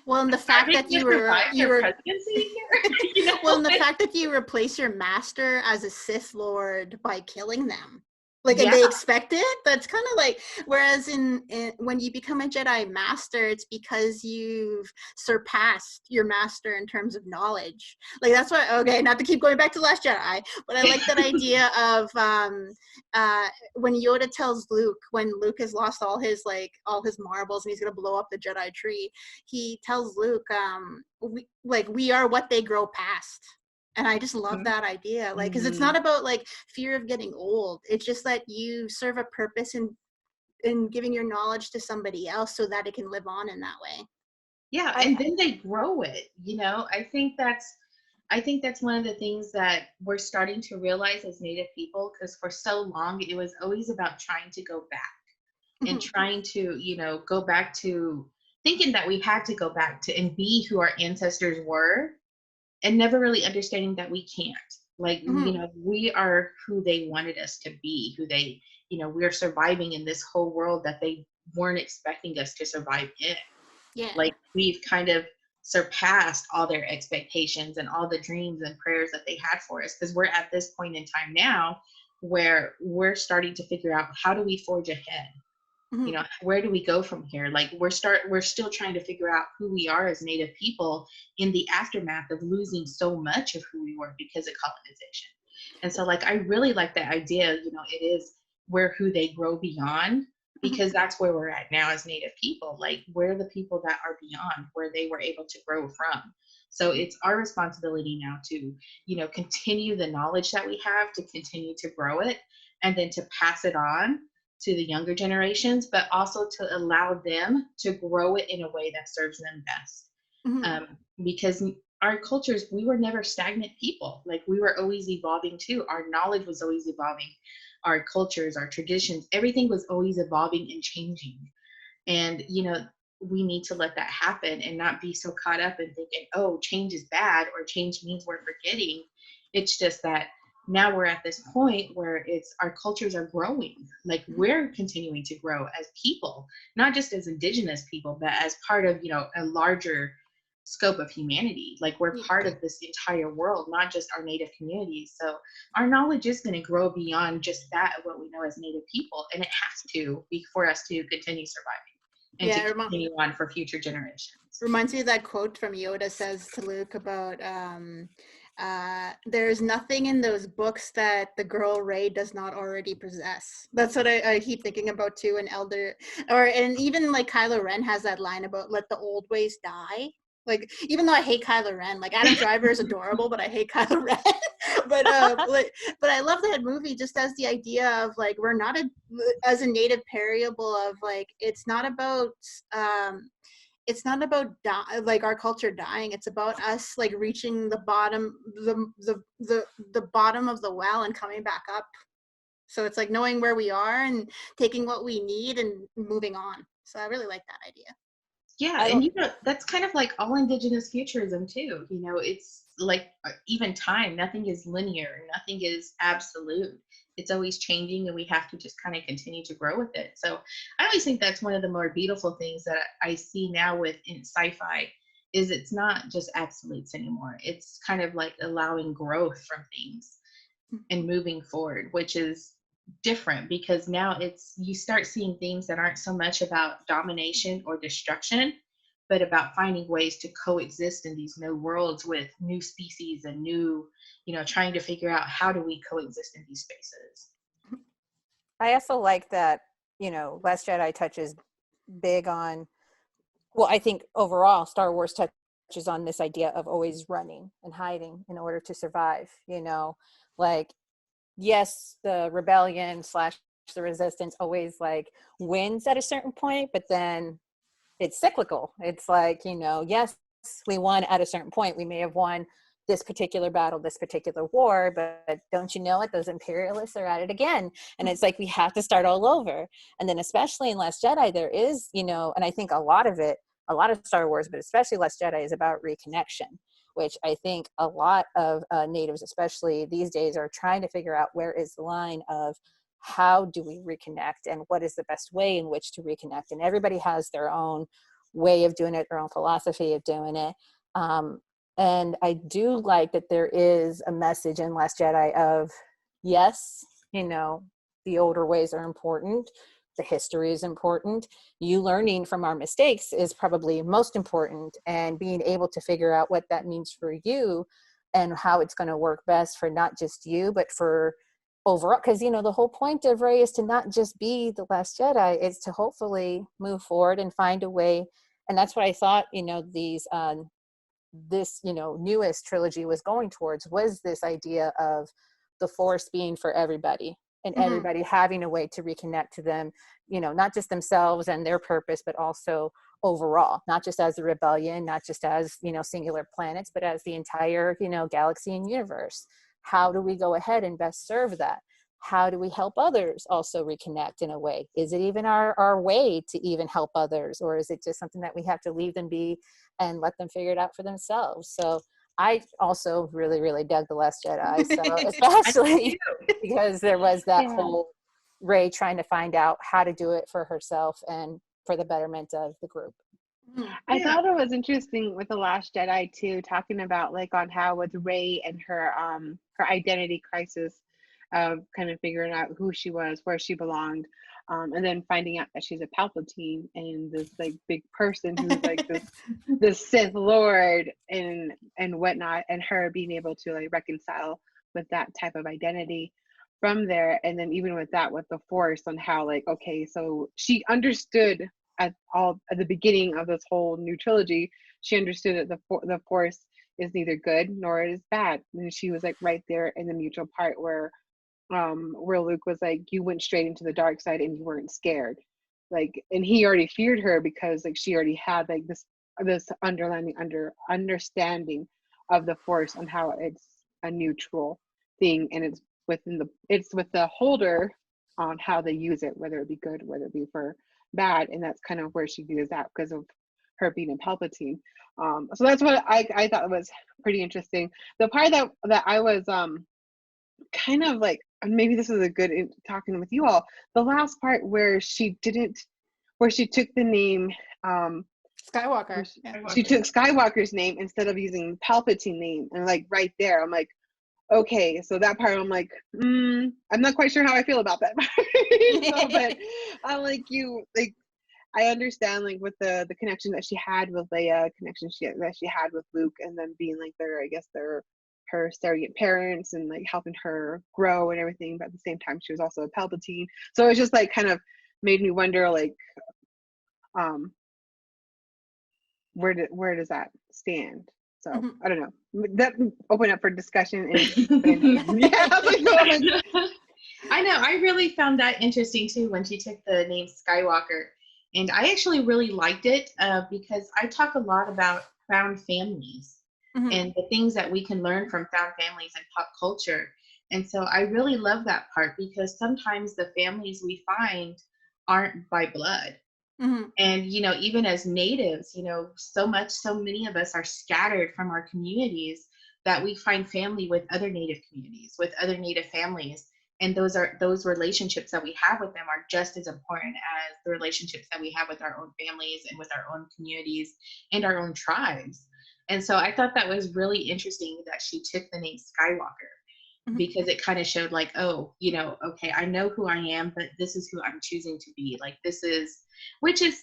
well, and the fact that you were presidency here, you know? Well, and the fact that you replace your master as a Sith Lord by killing them, like, and they expect it. That's kind of like, whereas in when you become a Jedi Master, it's because you've surpassed your master in terms of knowledge. Like that's why. Okay, not to keep going back to Last Jedi, but I like that idea of when Yoda tells Luke, when Luke has lost all his marbles and he's gonna blow up the Jedi tree, he tells Luke, we are what they grow past. And I just love that idea, like, because it's not about like fear of getting old. It's just that you serve a purpose in giving your knowledge to somebody else so that it can live on in that way. Yeah, and then they grow it. You know, I think that's one of the things that we're starting to realize as Native people, because for so long it was always about trying to go back and trying to, you know, go back to thinking that we had to go back to and be who our ancestors were. And never really understanding that we can't. Like, you know, we are who they wanted us to be, who they, you know, we're surviving in this whole world that they weren't expecting us to survive in. Yeah. Like, we've kind of surpassed all their expectations and all the dreams and prayers that they had for us. Because we're at this point in time now where we're starting to figure out, how do we forge ahead? You know, where do we go from here? Like we're still trying to figure out who we are as Native people in the aftermath of losing so much of who we were because of colonization. And so like, I really like that idea, you know, it is we're who they grow beyond, because that's where we're at now as Native people. Like we're the people that are beyond where they were able to grow from. So it's our responsibility now to, you know, continue the knowledge that we have, to continue to grow it, and then to pass it on to the younger generations, but also to allow them to grow it in a way that serves them best. Because our cultures, we were never stagnant people. Like we were always evolving too. Our knowledge was always evolving. Our cultures, our traditions, everything was always evolving and changing. And, you know, we need to let that happen and not be so caught up in thinking, oh, change is bad or change means we're forgetting. It's just that now we're at this point where it's our cultures are growing. Like we're continuing to grow as people, not just as Indigenous people, but as part of, you know, a larger scope of humanity. Like we're part of this entire world, not just our Native communities. So our knowledge is going to grow beyond just that of what we know as Native people. And it has to be for us to continue surviving and to continue on for future generations. Reminds me of that quote from Yoda says to Luke about, there's nothing in those books that the girl Rey does not already possess. That's what I keep thinking about too. And even like Kylo Ren has that line about let the old ways die. Like, even though I hate Kylo Ren, like Adam Driver is adorable, but I hate Kylo Ren. but I love that movie just as the idea of like, we're not as a Native variable of like, it's not about like our culture dying. It's about us like reaching the bottom, the bottom of the well and coming back up. So it's like knowing where we are and taking what we need and moving on. So I really like that idea. Yeah, I and don't. that's kind of like all Indigenous futurism too. It's like even time, nothing is linear, nothing is absolute. It's always changing, and we have to just kind of continue to grow with it. So I always think that's one of the more beautiful things that I see now with in sci-fi is it's not just absolutes anymore. It's kind of like allowing growth from things and moving forward, which is different because now it's you start seeing things that aren't so much about domination or destruction, but about finding ways to coexist in these new worlds with new species and new, trying to figure out how do we coexist in these spaces. I also like that, Last Jedi touches big on, well, I think overall Star Wars touches on this idea of always running and hiding in order to survive, like, yes, the rebellion slash the resistance always like wins at a certain point, but then it's cyclical. It's like, yes, we won at a certain point. We may have won this particular battle, this particular war, but don't you know it? Those imperialists are at it again. And it's like, we have to start all over. And then especially in Last Jedi, there is, and I think a lot of Star Wars, but especially Last Jedi is about reconnection, which I think a lot of natives, especially these days, are trying to figure out where is the line of how do we reconnect and what is the best way in which to reconnect. And everybody has their own way of doing it, their own philosophy of doing it. And I do like that there is a message in Last Jedi of, yes, the older ways are important. The history is important. You learning from our mistakes is probably most important, and being able to figure out what that means for you and how it's going to work best for not just you, but for overall. Because, the whole point of Rey is to not just be the Last Jedi, it's to hopefully move forward and find a way. And that's what I thought, this newest trilogy was going towards, was this idea of the Force being for everybody and everybody having a way to reconnect to them, not just themselves and their purpose, but also overall, not just as the rebellion, not just as singular planets, but as the entire galaxy and universe. How do we go ahead and best serve that? How do we help others also reconnect in a way? Is it even our way to even help others, or is it just something that we have to leave them be and let them figure it out for themselves? So I also really, really dug The Last Jedi. So especially because there was that whole Rey trying to find out how to do it for herself and for the betterment of the group. I thought it was interesting with The Last Jedi too, talking about like on how with Rey and her identity crisis of kind of figuring out who she was, where she belonged, and then finding out that she's a Palpatine and this like big person who's like this Sith Lord and whatnot, and her being able to like reconcile with that type of identity from there. And then even with that, with the Force, on how like, okay, so she understood at the beginning of this whole new trilogy, she understood that the Force is neither good nor is bad, and she was like right there in the mutual part where Luke was like, you went straight into the dark side and you weren't scared, like, and he already feared her because like she already had like this understanding of the Force on how it's a neutral thing, and it's with the holder on how they use it, whether it be good, whether it be for bad. And that's kind of where she views that because of her being a Palpatine. So that's what I thought was pretty interesting. The part that I was kind of like, maybe this is a good talking with you all, the last part where she took the name Skywalker. She took Skywalker's name instead of using Palpatine name, and like right there I'm like, okay, so that part I'm like, I'm not quite sure how I feel about that part. But I'm like, I understand like with the connection that she had with Leia, connection that she had with Luke, and then being like her surrogate parents and like helping her grow and everything, but at the same time she was also a Palpatine. So it's just like kind of made me wonder like where does that stand? So I don't know. That open up for discussion. I know. I really found that interesting too when she took the name Skywalker, and I actually really liked it because I talk a lot about found families and the things that we can learn from found families and pop culture. And so I really love that part because sometimes the families we find aren't by blood. Mhm. And, you know, even as natives, you know, so many of us are scattered from our communities that we find family with other native communities, with other native families. And those relationships that we have with them are just as important as the relationships that we have with our own families and with our own communities and our own tribes. And so I thought that was really interesting that she took the name Skywalker, Mhm. because it kind of showed like, oh, you know, okay, I know who I am, but this is who I'm choosing to be. Like, this is, which is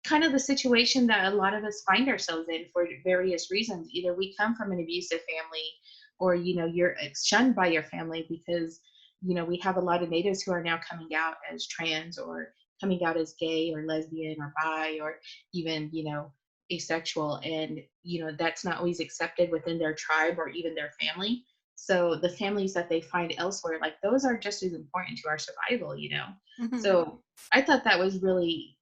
kind of the situation that a lot of us find ourselves in for various reasons. Either we come from an abusive family, or, you know, you're shunned by your family because, you know, we have a lot of natives who are now coming out as trans, or coming out as gay or lesbian or bi, or even, you know, asexual. And, you know, that's not always accepted within their tribe or even their family. So the families that they find elsewhere, like, those are just as important to our survival, you know? Mhm. So I thought that was really,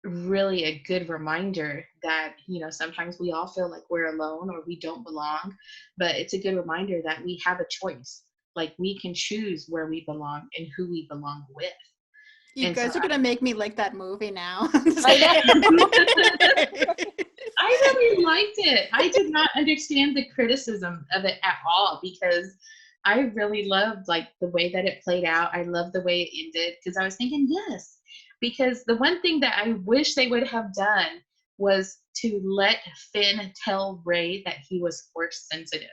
really a good reminder that, you know, sometimes we all feel like we're alone or we don't belong, but it's a good reminder that we have a choice. Like, we can choose where we belong and who we belong with. You And so guys are gonna make me like that movie now. I know. I really liked it. I did not understand the criticism of it at all, because I really loved like the way that it played out. I loved the way it ended, because I was thinking, yes, because the one thing that I wish they would have done was to let Finn tell Rey that he was force sensitive.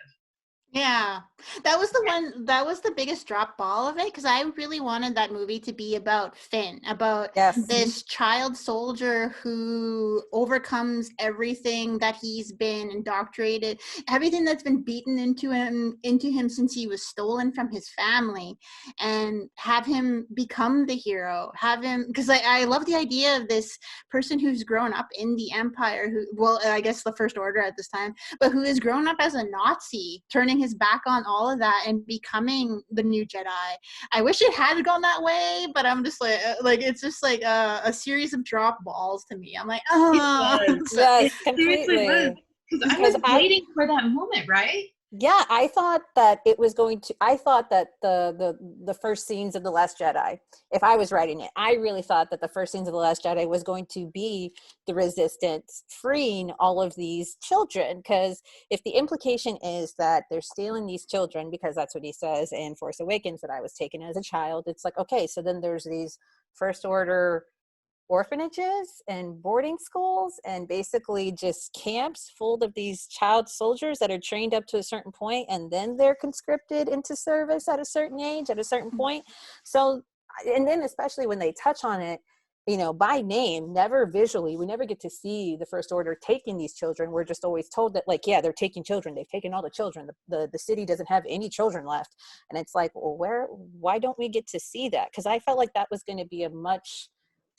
Yeah, that was the one, that was the biggest drop ball of it, because I really wanted that movie to be about Finn, about Yes. this child soldier who overcomes everything that he's been indoctrinated, everything that's been beaten into him since he was stolen from his family, and have him become the hero, have him, because I love the idea of this person who's grown up in the Empire, who, well, I guess the First Order at this time, but who has grown up as a Nazi, turning his back on all of that and becoming the new Jedi. I wish it had gone that way, but I'm just like it's just like a series of drop balls to me. I'm like, oh, It was. Yes, It seriously was. completely. Because I Because was waiting for that moment, right? yeah, I thought that it was going to, I thought that the first scenes of The Last Jedi, if I was writing it, I really thought that the first scenes of The Last Jedi was going to be the Resistance freeing all of these children. Because if the implication is that they're stealing these children, because that's what he says in Force Awakens, that I was taken as a child, it's like, okay, so then there's these First Order orphanages and boarding schools and basically just camps full of these child soldiers that are trained up to a certain point, and then they're conscripted into service at a certain age, at a certain point. So, and then especially when they touch on it, you know, by name, never visually, we never get to see the First Order taking these children. We're just always told that, like, yeah, they're taking children, they've taken all the children, the city doesn't have any children left. And it's like, well, why don't we get to see that? Because I felt like that was going to be a much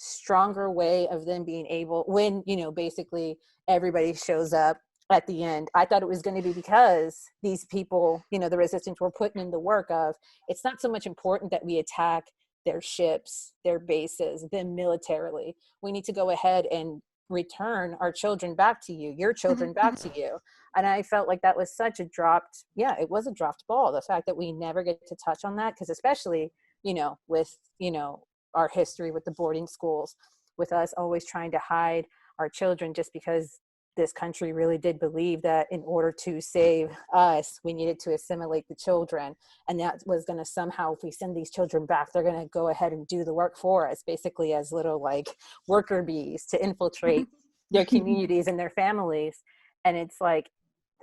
stronger way of them being able, when, you know, basically everybody shows up at the end. I thought it was going to be because these people, you know, the Resistance were putting in the work of, it's not so much important that we attack their ships, their bases, them militarily. We need to go ahead and return our children back to you, your children back to you. And I felt like that was such a dropped, yeah, it was a dropped ball, the fact that we never get to touch on that, because especially, you know, with, you know, our history with the boarding schools, with us always trying to hide our children, just because this country really did believe that in order to save us, we needed to assimilate the children. And that was going to somehow, if we send these children back, they're going to go ahead and do the work for us, basically as little like worker bees to infiltrate their communities and their families. And it's like,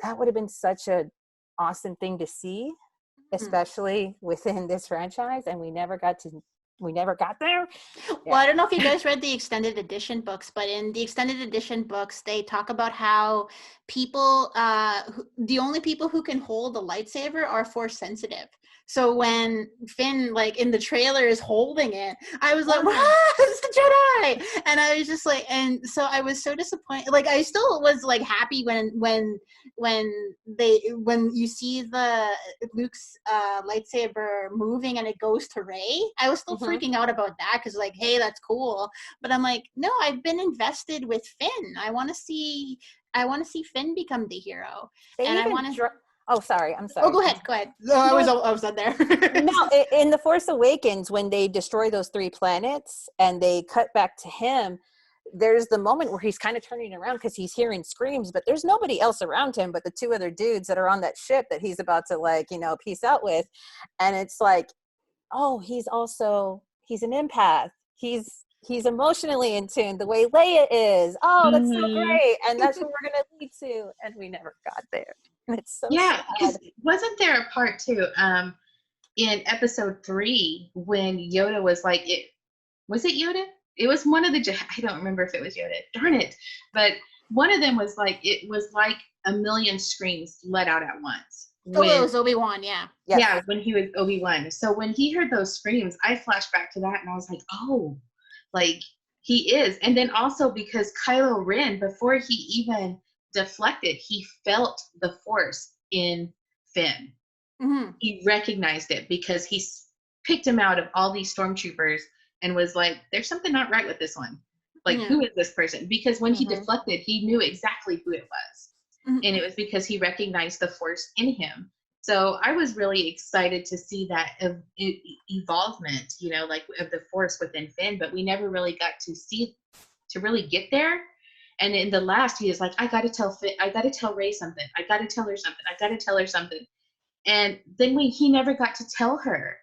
that would have been such an awesome thing to see, especially within this franchise. And we never got there. Well, I don't know if you guys read the extended edition books, but in the extended edition books, they talk about how people, the only people who can hold a lightsaber are force sensitive. So when Finn, like in the trailer, is holding it, I was like, "What? It's the Jedi!" And I was just like, and so I was so disappointed. Like, I still was like happy when you see the Luke's lightsaber moving and it goes to Rey. I was still freaking out about that, because like, hey, that's cool. But I'm like, no, I've been invested with Finn. I want to see Finn become the hero. And I want to. Oh, sorry. I'm sorry. Oh, go ahead. No, I was on there. No, in The Force Awakens, when they destroy those 3 planets and they cut back to him, there's the moment where he's kind of turning around because he's hearing screams, but there's nobody else around him but the two other dudes that are on that ship that he's about to like, you know, peace out with. And it's like, oh, he's an empath. He's emotionally in tune the way Leia is. Oh, that's so great. And that's what we're going to lead to. And we never got there. And it's so Yeah, because sad. wasn't there a part too in episode 3 when Yoda was like, was it Yoda? It was one of the, I don't remember if it was Yoda. Darn it. But one of them was like, it was like a million screams let out at once. Oh, it was Obi-Wan, yeah. Yes. Yeah, when he was Obi-Wan. So when he heard those screams, I flashed back to that and I was like, oh, like he is. And then also because Kylo Ren, before he even deflected, he felt the Force in Finn. Mm-hmm. He recognized it because he picked him out of all these stormtroopers and was like, there's something not right with this one. Like, who is this person? Because when he deflected, he knew exactly who it was. And it was because he recognized the Force in him. So I was really excited to see that evolvement, you know, like of the Force within Finn, but we never really got to really get there. And in the last, he is like, I got to tell Rey something. I got to tell her something. I got to tell her something. And then he never got to tell her.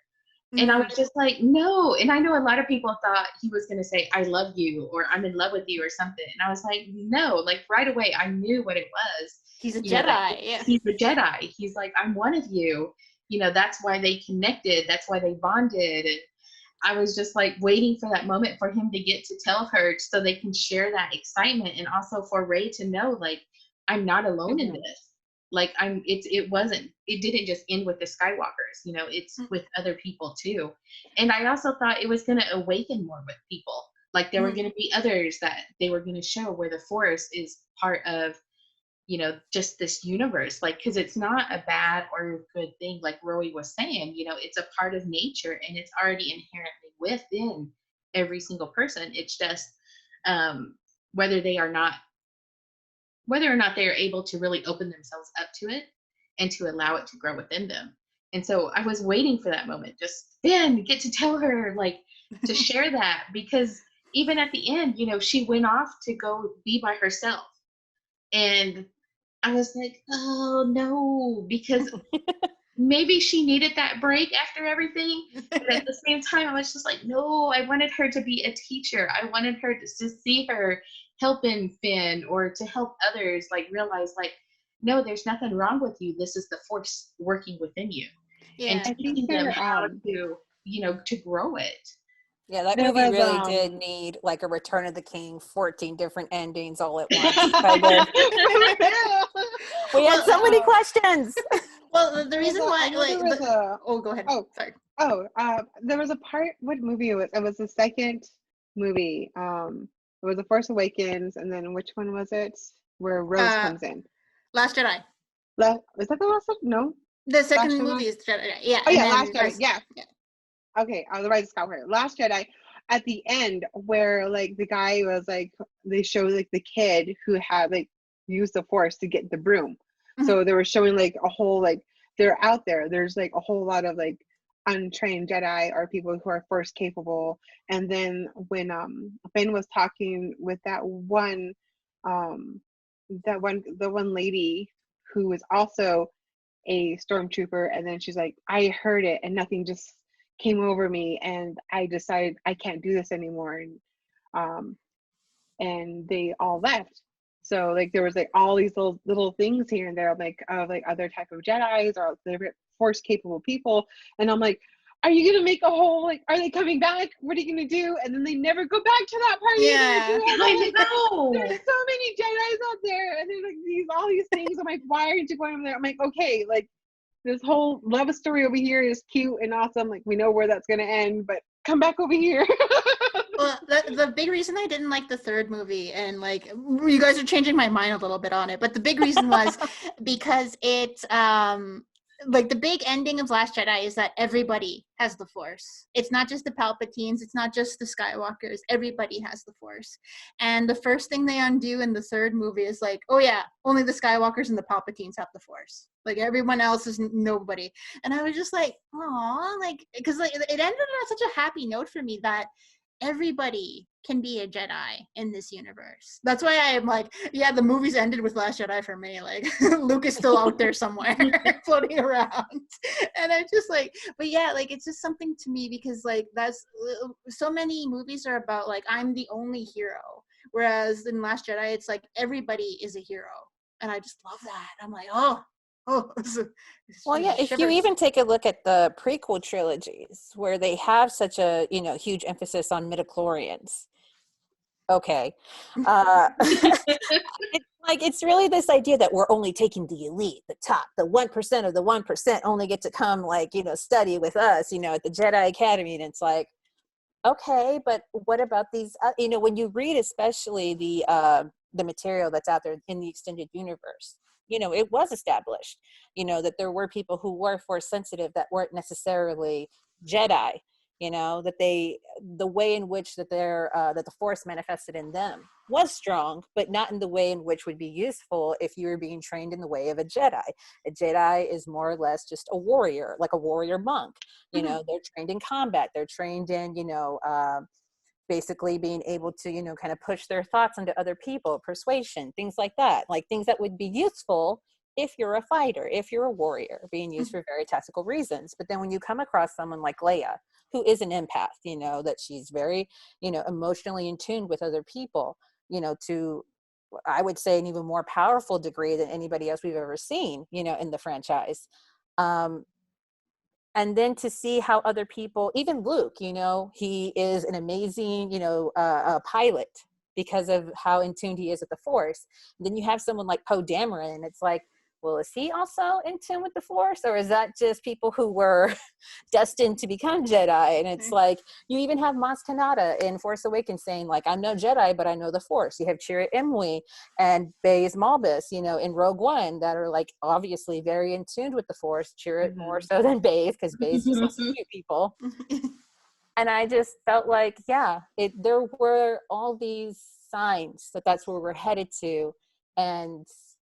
And I was just like, no. And I know a lot of people thought he was going to say, I love you, or I'm in love with you or something. And I was like, no, like right away, I knew what it was. He's a Jedi. Yeah. He's a Jedi. He's like, I'm one of you. You know, that's why they connected. That's why they bonded. And I was just like waiting for that moment for him to get to tell her so they can share that excitement. And also for Rey to know, like, I'm not alone in this. Like it didn't just end with the Skywalkers, you know, it's with other people too. And I also thought it was going to awaken more with people. Like there were going to be others that they were going to show where the Force is part of, you know, just this universe. Like, cause it's not a bad or a good thing. Like Rowie was saying, you know, it's a part of nature and it's already inherently within every single person. It's just whether or not they are able to really open themselves up to it and to allow it to grow within them. And so I was waiting for that moment, just then get to tell her, like, to share that, because even at the end, you know, she went off to go be by herself. And I was like, oh no, because maybe she needed that break after everything. But at the same time, I was just like, no, I wanted her to be a teacher. I wanted her to see her helping Finn or to help others, like realize like, no, there's nothing wrong with you. This is the Force working within you. Yeah. And teaching them how to, you know, to grow it. Yeah, that movie really did need like a Return of the King, 14 different endings all at once. We had so many questions. Well, the reason why, like, go ahead. Oh, sorry. There was a part. What movie it was? It was the second movie. It was The Force Awakens, and then which one was it? Where Rose comes in. Last Jedi. Was that the last one? No. The second movie is Jedi. Yeah. Oh yeah, Last Jedi. Yeah. Okay, the Rise of Skywalker. Last Jedi. At the end, where like the guy was like, they showed like the kid who had like used the Force to get the broom. So they were showing like a whole like they're out there. There's like a whole lot of like untrained Jedi or people who are Force capable. And then when Finn was talking with the one lady who was also a stormtrooper, and then she's like, I heard it and nothing just came over me and I decided I can't do this anymore. And they all left. So like there was like all these little things here and there, like other type of Jedis or different Force capable people. And I'm like, are you gonna make a whole like, are they coming back? What are you gonna do? And then they never go back to that part. Yeah, I know. There's so many Jedis out there, and there's like all these things. I'm like, why aren't you going over there? I'm like, okay, like this whole love story over here is cute and awesome. Like we know where that's gonna end, but come back over here. Well, the big reason I didn't like the third movie, and like you guys are changing my mind a little bit on it, but the big reason was because it like the big ending of Last Jedi is that everybody has the Force. It's not just the Palpatines, it's not just the Skywalkers, everybody has the Force. And the first thing they undo in the third movie is like, oh yeah, only the Skywalkers and the Palpatines have the Force. Like everyone else is nobody. And I was just like, aw, like, because like it ended on such a happy note for me that everybody can be a Jedi in this universe. That's why I am like, yeah, the movies ended with Last Jedi for me. Like Luke is still out there somewhere floating around. And I'm just like, but yeah, like it's just something to me because like that's so many movies are about like I'm the only hero. Whereas in Last Jedi, it's like everybody is a hero. And I just love that. I'm like, oh, well, yeah, if you even take a look at the prequel trilogies where they have such a, you know, huge emphasis on midichlorians. Okay. It's really this idea that we're only taking the elite, the top, the 1% of the 1% only get to come like, you know, study with us, you know, at the Jedi Academy. And it's like, okay, but what about these, you know, when you read especially the material that's out there in the extended universe, you know, it was established, you know, that there were people who were force sensitive that weren't necessarily Jedi, you know, that the way in which that that the force manifested in them was strong, but not in the way in which would be useful if you were being trained in the way of a Jedi. A Jedi is more or less just a warrior, like a warrior monk. You know, they're trained in combat. They're trained in, you know, basically being able to, you know, kind of push their thoughts onto other people, persuasion, things like that, like things that would be useful if you're a fighter, if you're a warrior, being used for very tactical reasons. But then when you come across someone like Leia, who is an empath, you know, that she's very, you know, emotionally in tune with other people, you know, to, I would say, an even more powerful degree than anybody else we've ever seen, you know, in the franchise. And then to see how other people, even Luke, you know, he is an amazing, you know, pilot because of how in tune he is with the Force. And then you have someone like Poe Dameron, and it's like, well, is he also in tune with the Force, or is that just people who were destined to become Jedi? And it's like, you even have Maz Kanata in Force Awakens saying, like, I'm no Jedi, but I know the Force. You have Chirrut Imwe and Baze Malbus, you know, in Rogue One that are like obviously very in tune with the Force. Chirrut more so than Baze, because Baze just likes to shoot people. And I just felt like, yeah, there were all these signs that that's where we're headed to. And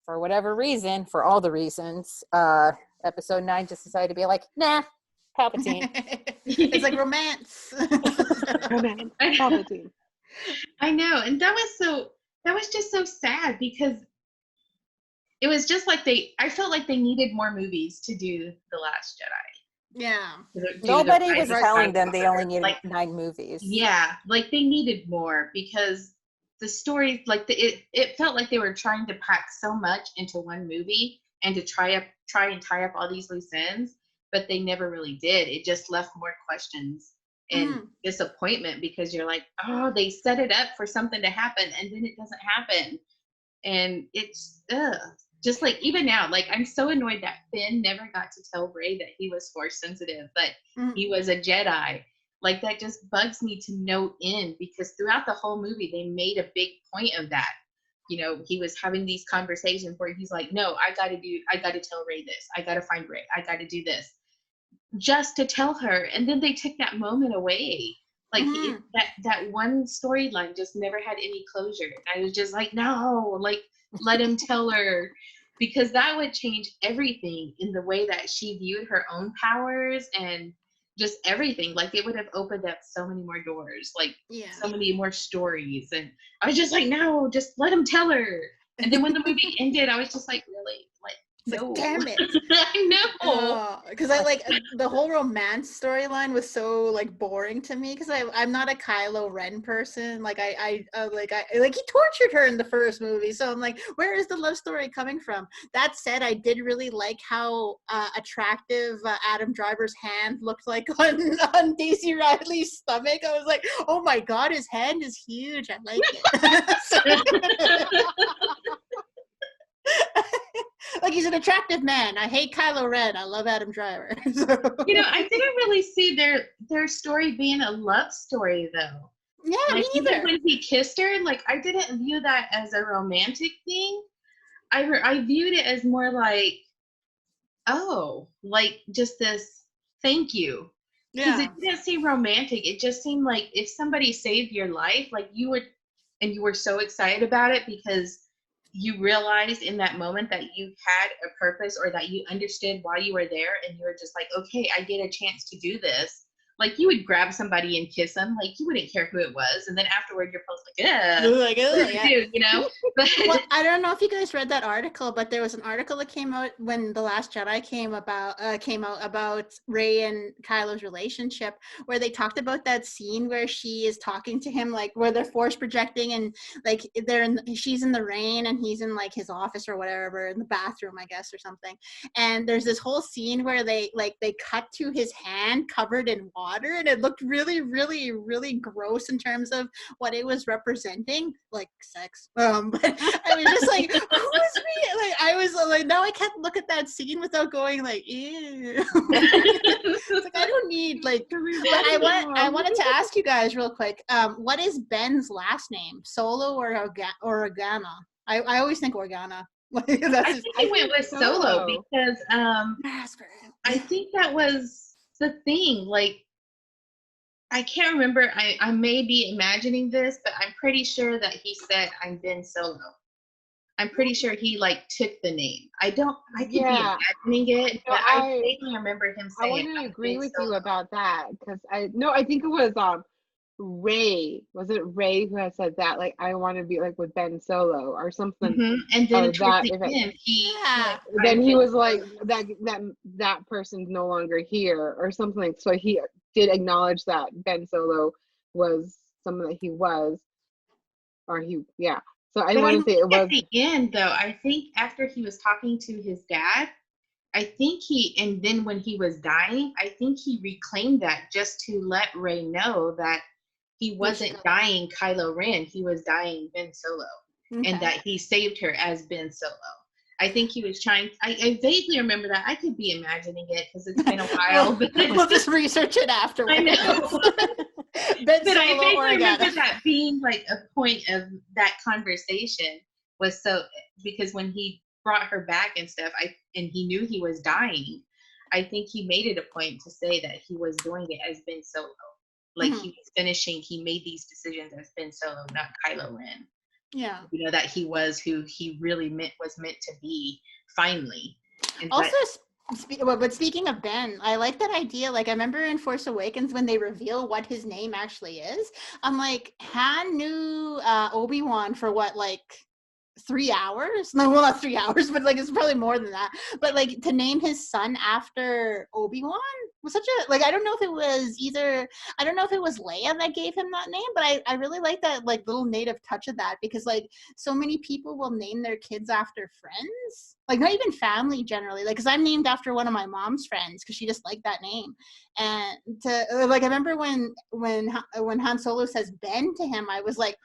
for whatever reason, for all the reasons, episode 9 just decided to be like, nah, Palpatine. It's like romance. Romance, Palpatine. I know, and that was just so sad because it was just like I felt like they needed more movies to do The Last Jedi. Yeah. Nobody was telling them they only needed like 9 movies. Yeah, like they needed more because the story, like it felt like they were trying to pack so much into one movie and to try and tie up all these loose ends, but they never really did. It just left more questions and disappointment because you're like, oh, they set it up for something to happen and then it doesn't happen. And it's just like even now, like I'm so annoyed that Finn never got to tell Rey that he was force sensitive, but he was a Jedi. Like that just bugs me to no end because throughout the whole movie they made a big point of that. You know, he was having these conversations where he's like, no, I gotta tell Rey this. I gotta find Rey. I gotta do this. Just to tell her. And then they took that moment away. Like that one storyline just never had any closure. I was just like, no, like let him tell her, because that would change everything in the way that she viewed her own powers and just everything. Like it would have opened up so many more doors, like so many more stories. And I was just like, no, just let him tell her. And then when the movie ended, I was just like, really? Like, no. Like, damn it. I know. Because I like the whole romance storyline was so like boring to me because I'm not a Kylo Ren person. Like I he tortured her in the first movie, so I'm like, where is the love story coming from? That said, I did really like how attractive Adam Driver's hand looked like on Daisy Ridley's stomach. I was like, oh my god, his hand is huge. I like it. Like he's an attractive man. I hate Kylo Ren. I love Adam Driver. So. You know, I didn't really see their story being a love story though. Yeah, like, me neither. Even when he kissed her, like I didn't view that as a romantic thing. I viewed it as more like, oh, like just this thank you. Because it didn't seem romantic. It just seemed like if somebody saved your life, like you were so excited about it because you realized in that moment that you had a purpose or that you understood why you were there and you were just like, okay, I get a chance to do this. like you would grab somebody and kiss them, like you wouldn't care who it was, and then afterward you're both like, yeah, Like, what did yeah. you do, you know? But Well, I don't know if you guys read that article, but there was an article that came out when The Last Jedi came out about Rey and Kylo's relationship, where they talked about that scene where she is talking to him, like where they're force projecting, and like she's in the rain and he's in like his office or whatever, in the bathroom, I guess, or something. And there's this whole scene where they cut to his hand covered in water, and it looked really, really, really gross in terms of what it was representing, like sex. But I was just like, who is me? Like, I was like, now I can't look at that scene without going like, ew. It's like, I don't need like. But I wanted to ask you guys real quick. What is Ben's last name? Solo or Organa? I always think Organa. I think he went with Solo because I think that was the thing. Like, I can't remember. I may be imagining this, but I'm pretty sure that he said, "I'm Ben Solo." I'm pretty sure he like took the name. I could be imagining it, but I vaguely remember him saying. I want to agree with you about that because I think it was Ray. Was it Ray who had said that? Like, I want to be like with Ben Solo or something. Mm-hmm. And then then he was like that person's no longer here or something. So he did acknowledge that Ben Solo was someone that he was, or he, yeah. So I want to say it was at the end though. I think after he was talking to his dad, I think and then when he was dying, I think he reclaimed that just to let Rey know that he wasn't dying Kylo Ren, he was dying Ben Solo, and that he saved her as Ben Solo. I think he was trying. I vaguely remember that. I could be imagining it because it's been a while. We'll just research it afterwards. I know. But I vaguely remember that being like a point of that conversation was because when he brought her back and stuff, and he knew he was dying, I think he made it a point to say that he was doing it as Ben Solo. Like he was finishing, he made these decisions as Ben Solo, not Kylo Ren. Yeah. You know, that he was who he really was meant to be finally. And also, but speaking of Ben, I like that idea. Like, I remember in Force Awakens when they reveal what his name actually is. I'm like, Han knew Obi-Wan for what, like 3 hours? No, well, not 3 hours, but like it's probably more than that. But like to name his son after Obi-Wan was such a, like, I don't know if it was Leia that gave him that name, but I really like that like little native touch of that, because like so many people will name their kids after friends, like not even family generally, like because I'm named after one of my mom's friends because she just liked that name. And to like, I remember when Han Solo says Ben to him, I was like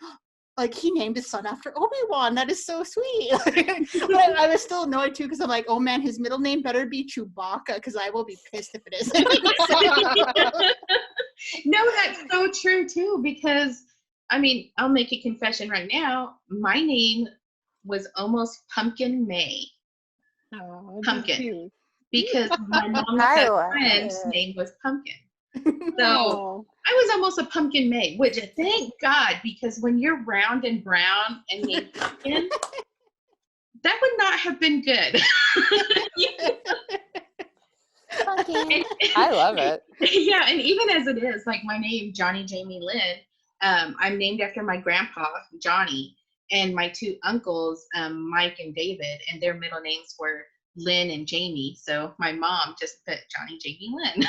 he named his son after Obi-Wan. That is so sweet. But I was still annoyed too because I'm like, oh man, his middle name better be Chewbacca because I will be pissed if it isn't. No, that's so true too, because I mean, I'll make a confession right now. My name was almost Pumpkin May. Oh, Pumpkin. Because my mom's best friend's name was Pumpkin. So I was almost a Pumpkin May, which thank God, because when you're round and brown and named Pumpkin, that would not have been good. I love it. Yeah, and even as it is, like my name, Johnnie Jamie Lynn, I'm named after my grandpa, Johnnie, and my two uncles, Mike and David, and their middle names were Lynn and Jamie. So my mom just put Johnnie Jamie Lynn.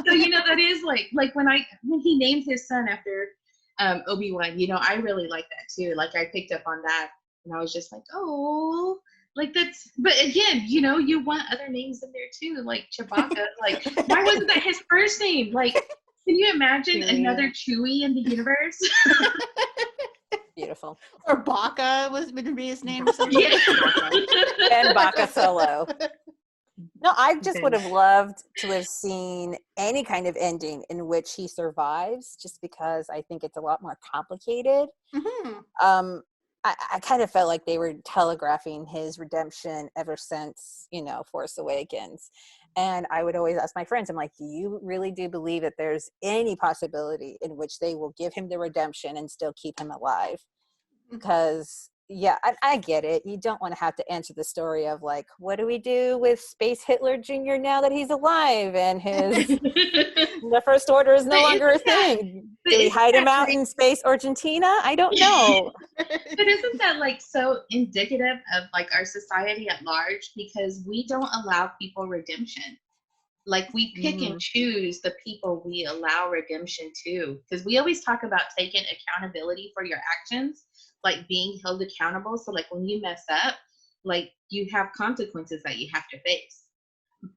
So you know, that is like when he named his son after Obi-Wan, you know, I really like that too. Like I picked up on that and I was just like, oh, like that's, but again, you know, you want other names in there too, like Chewbacca. Like why wasn't that his first name? Like, can you imagine another Chewie in the universe? Beautiful. Or Baca would be his name or something. Yeah. And Baca Solo. No, I just would have loved to have seen any kind of ending in which he survives, just because I think it's a lot more complicated. Mm-hmm. I kind of felt like they were telegraphing his redemption ever since, you know, Force Awakens. And I would always ask my friends, I'm like, do you really do believe that there's any possibility in which they will give him the redemption and still keep him alive? Because yeah, I get it. You don't want to have to answer the story of like, what do we do with Space Hitler Jr. now that he's alive and the First Order is no But longer a isn't that, thing? but Do we isn't hide him that out like, in Space Argentina? I don't know. but isn't that like so indicative of like our society at large? Because we don't allow people redemption. Like we pick and choose the people we allow redemption to. Because we always talk about taking accountability for your actions, like being held accountable. So like when you mess up, like you have consequences that you have to face.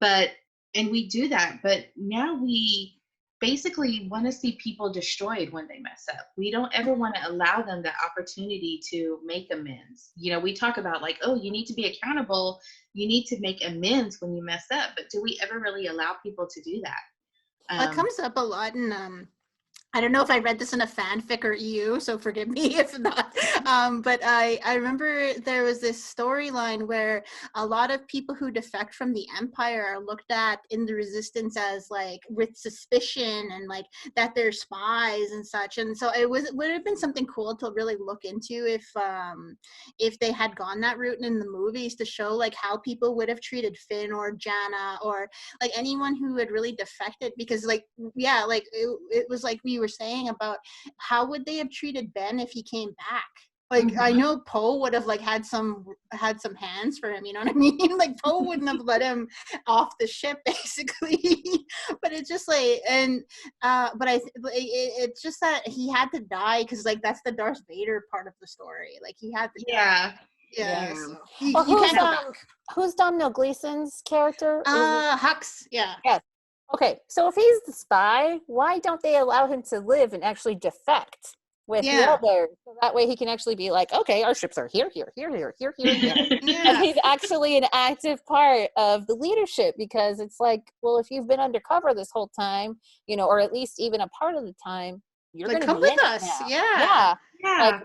But and we do that, but now we basically want to see people destroyed when they mess up. We don't ever want to allow them the opportunity to make amends. You know, we talk about like, oh, you need to be accountable, you need to make amends when you mess up, but do we ever really allow people to do that? It comes up a lot in I don't know if I read this in a fanfic or EU, so forgive me if not. But I remember there was this storyline where a lot of people who defect from the Empire are looked at in the Resistance as like with suspicion and like that they're spies and such. And so it would have been something cool to really look into if they had gone that route in the movies to show like how people would have treated Finn or Janna or like anyone who had really defected, because like yeah, like it was like we were saying about how would they have treated Ben if he came back. Like I know Poe would have like had some hands for him, you know what I mean? Like Poe wouldn't have let him off the ship basically. But it's just like, and but it's just that he had to die because like that's the Darth Vader part of the story. Like he had to die. Yeah. So Well, you can't go back. who's Domhnall Gleeson's character? Hux, yeah. Yes. Okay, so if he's the spy, why don't they allow him to live and actually defect with the others? So that way he can actually be like, okay, our ships are here. And he's actually an active part of the leadership, because it's like, well, if you've been undercover this whole time, you know, or at least even a part of the time, you're like, going to come be with us. now. Yeah. Like,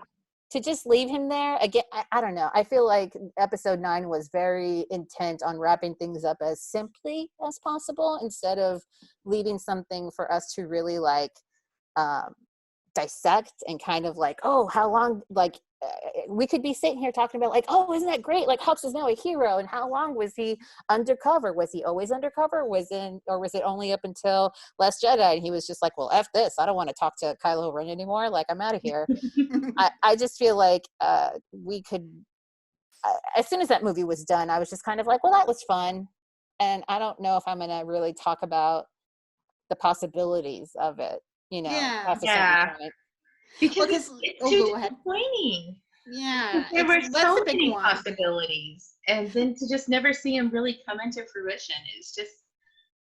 to just leave him there again, I don't know. I feel like episode 9 was very intent on wrapping things up as simply as possible instead of leaving something for us to really like dissect and kind of like, oh, how long, like we could be sitting here talking about like, oh, isn't that great? Like Hux is now a hero, and how long was he undercover? Was he always undercover? Or was it only up until Last Jedi and he was just like, well, F this, I don't want to talk to Kylo Ren anymore, like I'm out of here. I just feel like we could as soon as that movie was done, I was just kind of like, well, that was fun, and I don't know if I'm gonna really talk about the possibilities of it, you know, past a certain point. Because it's too disappointing. Yeah, there were so many possibilities, and then to just never see them really come into fruition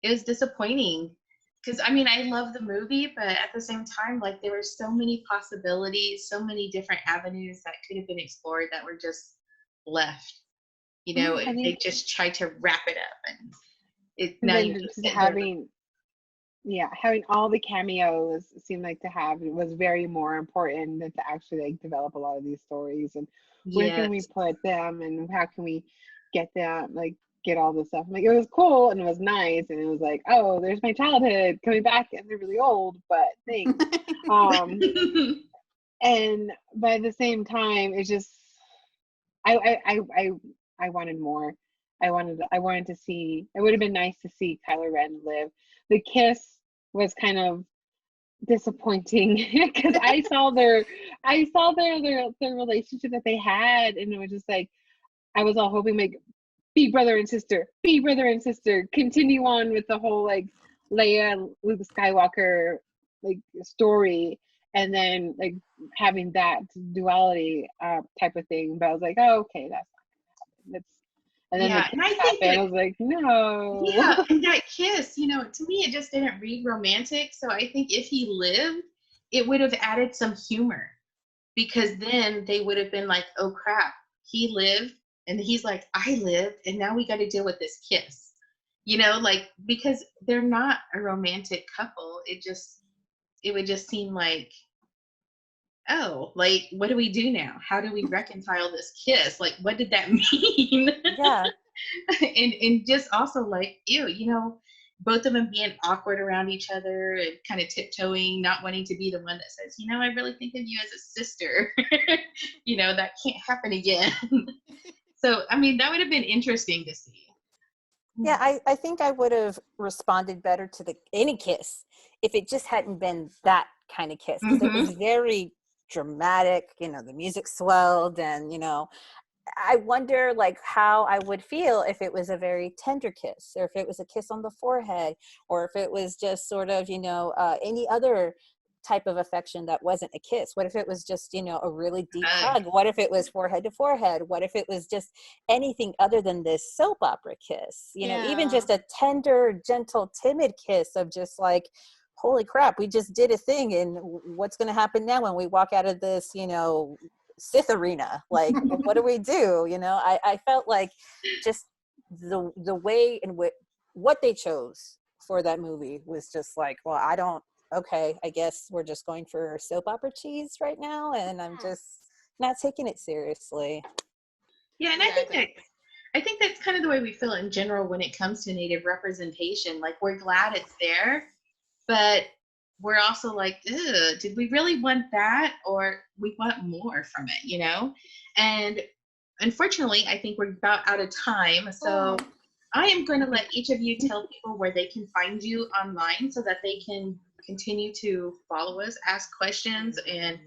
it was disappointing. Because I mean, I love the movie, but at the same time, like there were so many possibilities, so many different avenues that could have been explored that were just left. You know, they just tried to wrap it up, and now you're just having all the cameos seemed like to have was very more important than to actually like develop a lot of these stories, and where can we put them and how can we get them, like get all this stuff. Like it was cool and it was nice and it was like, oh, there's my childhood coming back and they're really old, but thanks. And but at the same time, it's just I wanted more. I wanted to see. It would have been nice to see Kylo Ren live. The kiss was kind of disappointing because I saw their relationship that they had, and it was just like I was all hoping like be brother and sister, continue on with the whole like Leia, Luke Skywalker like story, and then like having that duality type of thing. But I was like, oh, okay, that's not gonna happen. And then the kiss happened. I was like, no. Yeah, and that kiss, you know, to me it just didn't read romantic. So I think if he lived, it would have added some humor, because then they would have been like, oh crap, he lived, and he's like, I lived, and now we got to deal with this kiss. You know, like, because they're not a romantic couple. It would just seem like, oh, like, what do we do now? How do we reconcile this kiss? Like, what did that mean? Yeah. and just also like, ew, you know, both of them being awkward around each other and kind of tiptoeing, not wanting to be the one that says, I really think of you as a sister. That can't happen again. So, I mean, that would have been interesting to see. Yeah, I think I would have responded better to any kiss if it just hadn't been that kind of kiss, because it was very dramatic. The music swelled, and I wonder like how I would feel if it was a very tender kiss, or if it was a kiss on the forehead, or if it was just sort of any other type of affection that wasn't a kiss. What if it was just a really deep hug? What if it was forehead to forehead? What if it was just anything other than this soap opera kiss? Even just a tender, gentle, timid kiss of just like, holy crap, we just did a thing, and what's going to happen now when we walk out of this Sith arena? Like, what do we do? I felt like just the way in which what they chose for that movie was just like, well, okay, I guess we're just going for soap opera cheese right now, and I'm just not taking it seriously. Yeah, and I think that's kind of the way we feel in general when it comes to Native representation. Like, we're glad it's there, but we're also like, did we really want that, or we want more from it, And unfortunately, I think we're about out of time. So I am going to let each of you tell people where they can find you online so that they can continue to follow us, ask questions, and,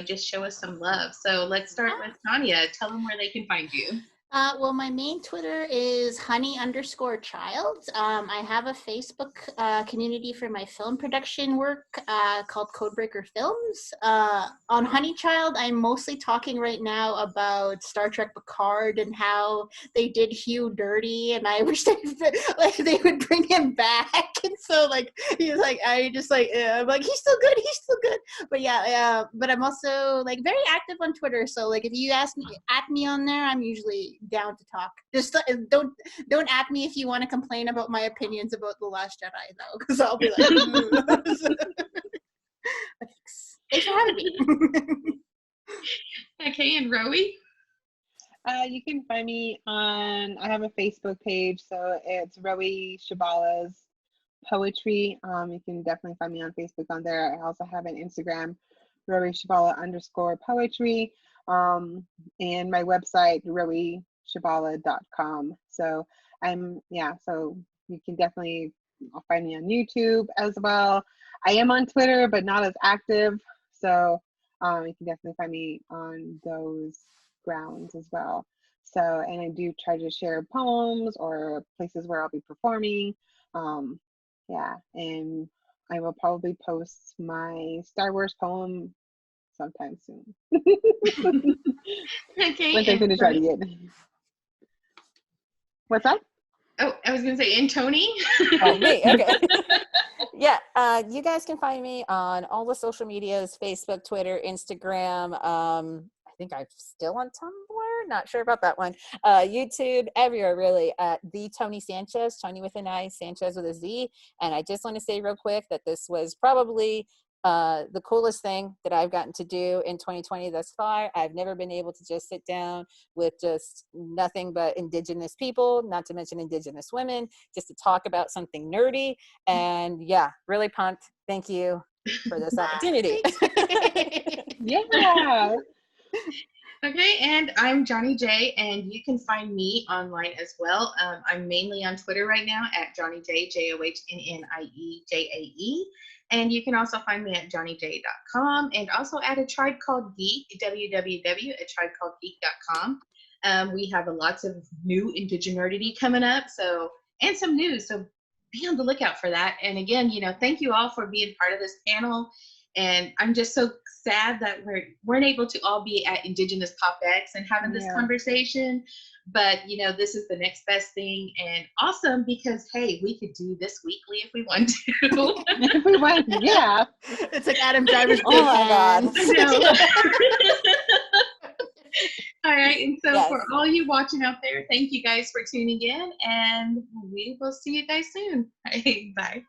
just show us some love. So let's start with Sonya. Tell them where they can find you. Well, my main Twitter is honey_child. I have a Facebook community for my film production work called Codebreaker Films. On Honeychild, I'm mostly talking right now about Star Trek Picard and how they did Hugh dirty, and I wish they would bring him back. And so he's like, I'm like, he's still good. But yeah, but I'm also very active on Twitter. So if you at me on there, I'm usually down to talk. Just don't at me if you want to complain about my opinions about The Last Jedi, though, because I'll be like, thanks for having me. Okay, and Rowie? You can find me I have a Facebook page, so it's Rowie Shebala's Poetry. You can definitely find me on Facebook on there. I also have an Instagram, Rowie Shebala _poetry, and my website, rowieshebala.com. So so you can definitely find me on YouTube as well. I am on Twitter, but not as active. So you can definitely find me on those grounds as well. So, and I do try to share poems or places where I'll be performing. And I will probably post my Star Wars poem sometime soon. Okay. Once I finish writing it. What's that? Oh, I was going to say, and Toni? Oh, me, okay. Yeah, you guys can find me on all the social medias, Facebook, Twitter, Instagram. I think I'm still on Tumblr, not sure about that one. YouTube, everywhere really, at the Toni Sanchez, Toni with an I, Sanchez with a Z. And I just want to say real quick that this was probably the coolest thing that I've gotten to do in 2020 thus far. I've never been able to just sit down with just nothing but Indigenous people, not to mention Indigenous women, just to talk about something nerdy. And yeah, really pumped. Thank you for this opportunity. Yeah. Okay, and I'm Johnnie J, and you can find me online as well. I'm mainly on Twitter right now at Johnnie J, JohnnieJae. And you can also find me at johnnyj.com, and also at A Tribe Called Geek, www.atribecalledgeek.com. We have lots of new Indigenerdity coming up, and some news, so be on the lookout for that. And again, thank you all for being part of this panel. And I'm just so sad that we weren't able to all be at Indigenous PopX and having this conversation. But, this is the next best thing, and awesome because, hey, we could do this weekly if we want to. If we want, yeah. It's like Adam Driver's Oh my God. I know. All right, and so for all you watching out there, thank you guys for tuning in, and we will see you guys soon. All right, bye.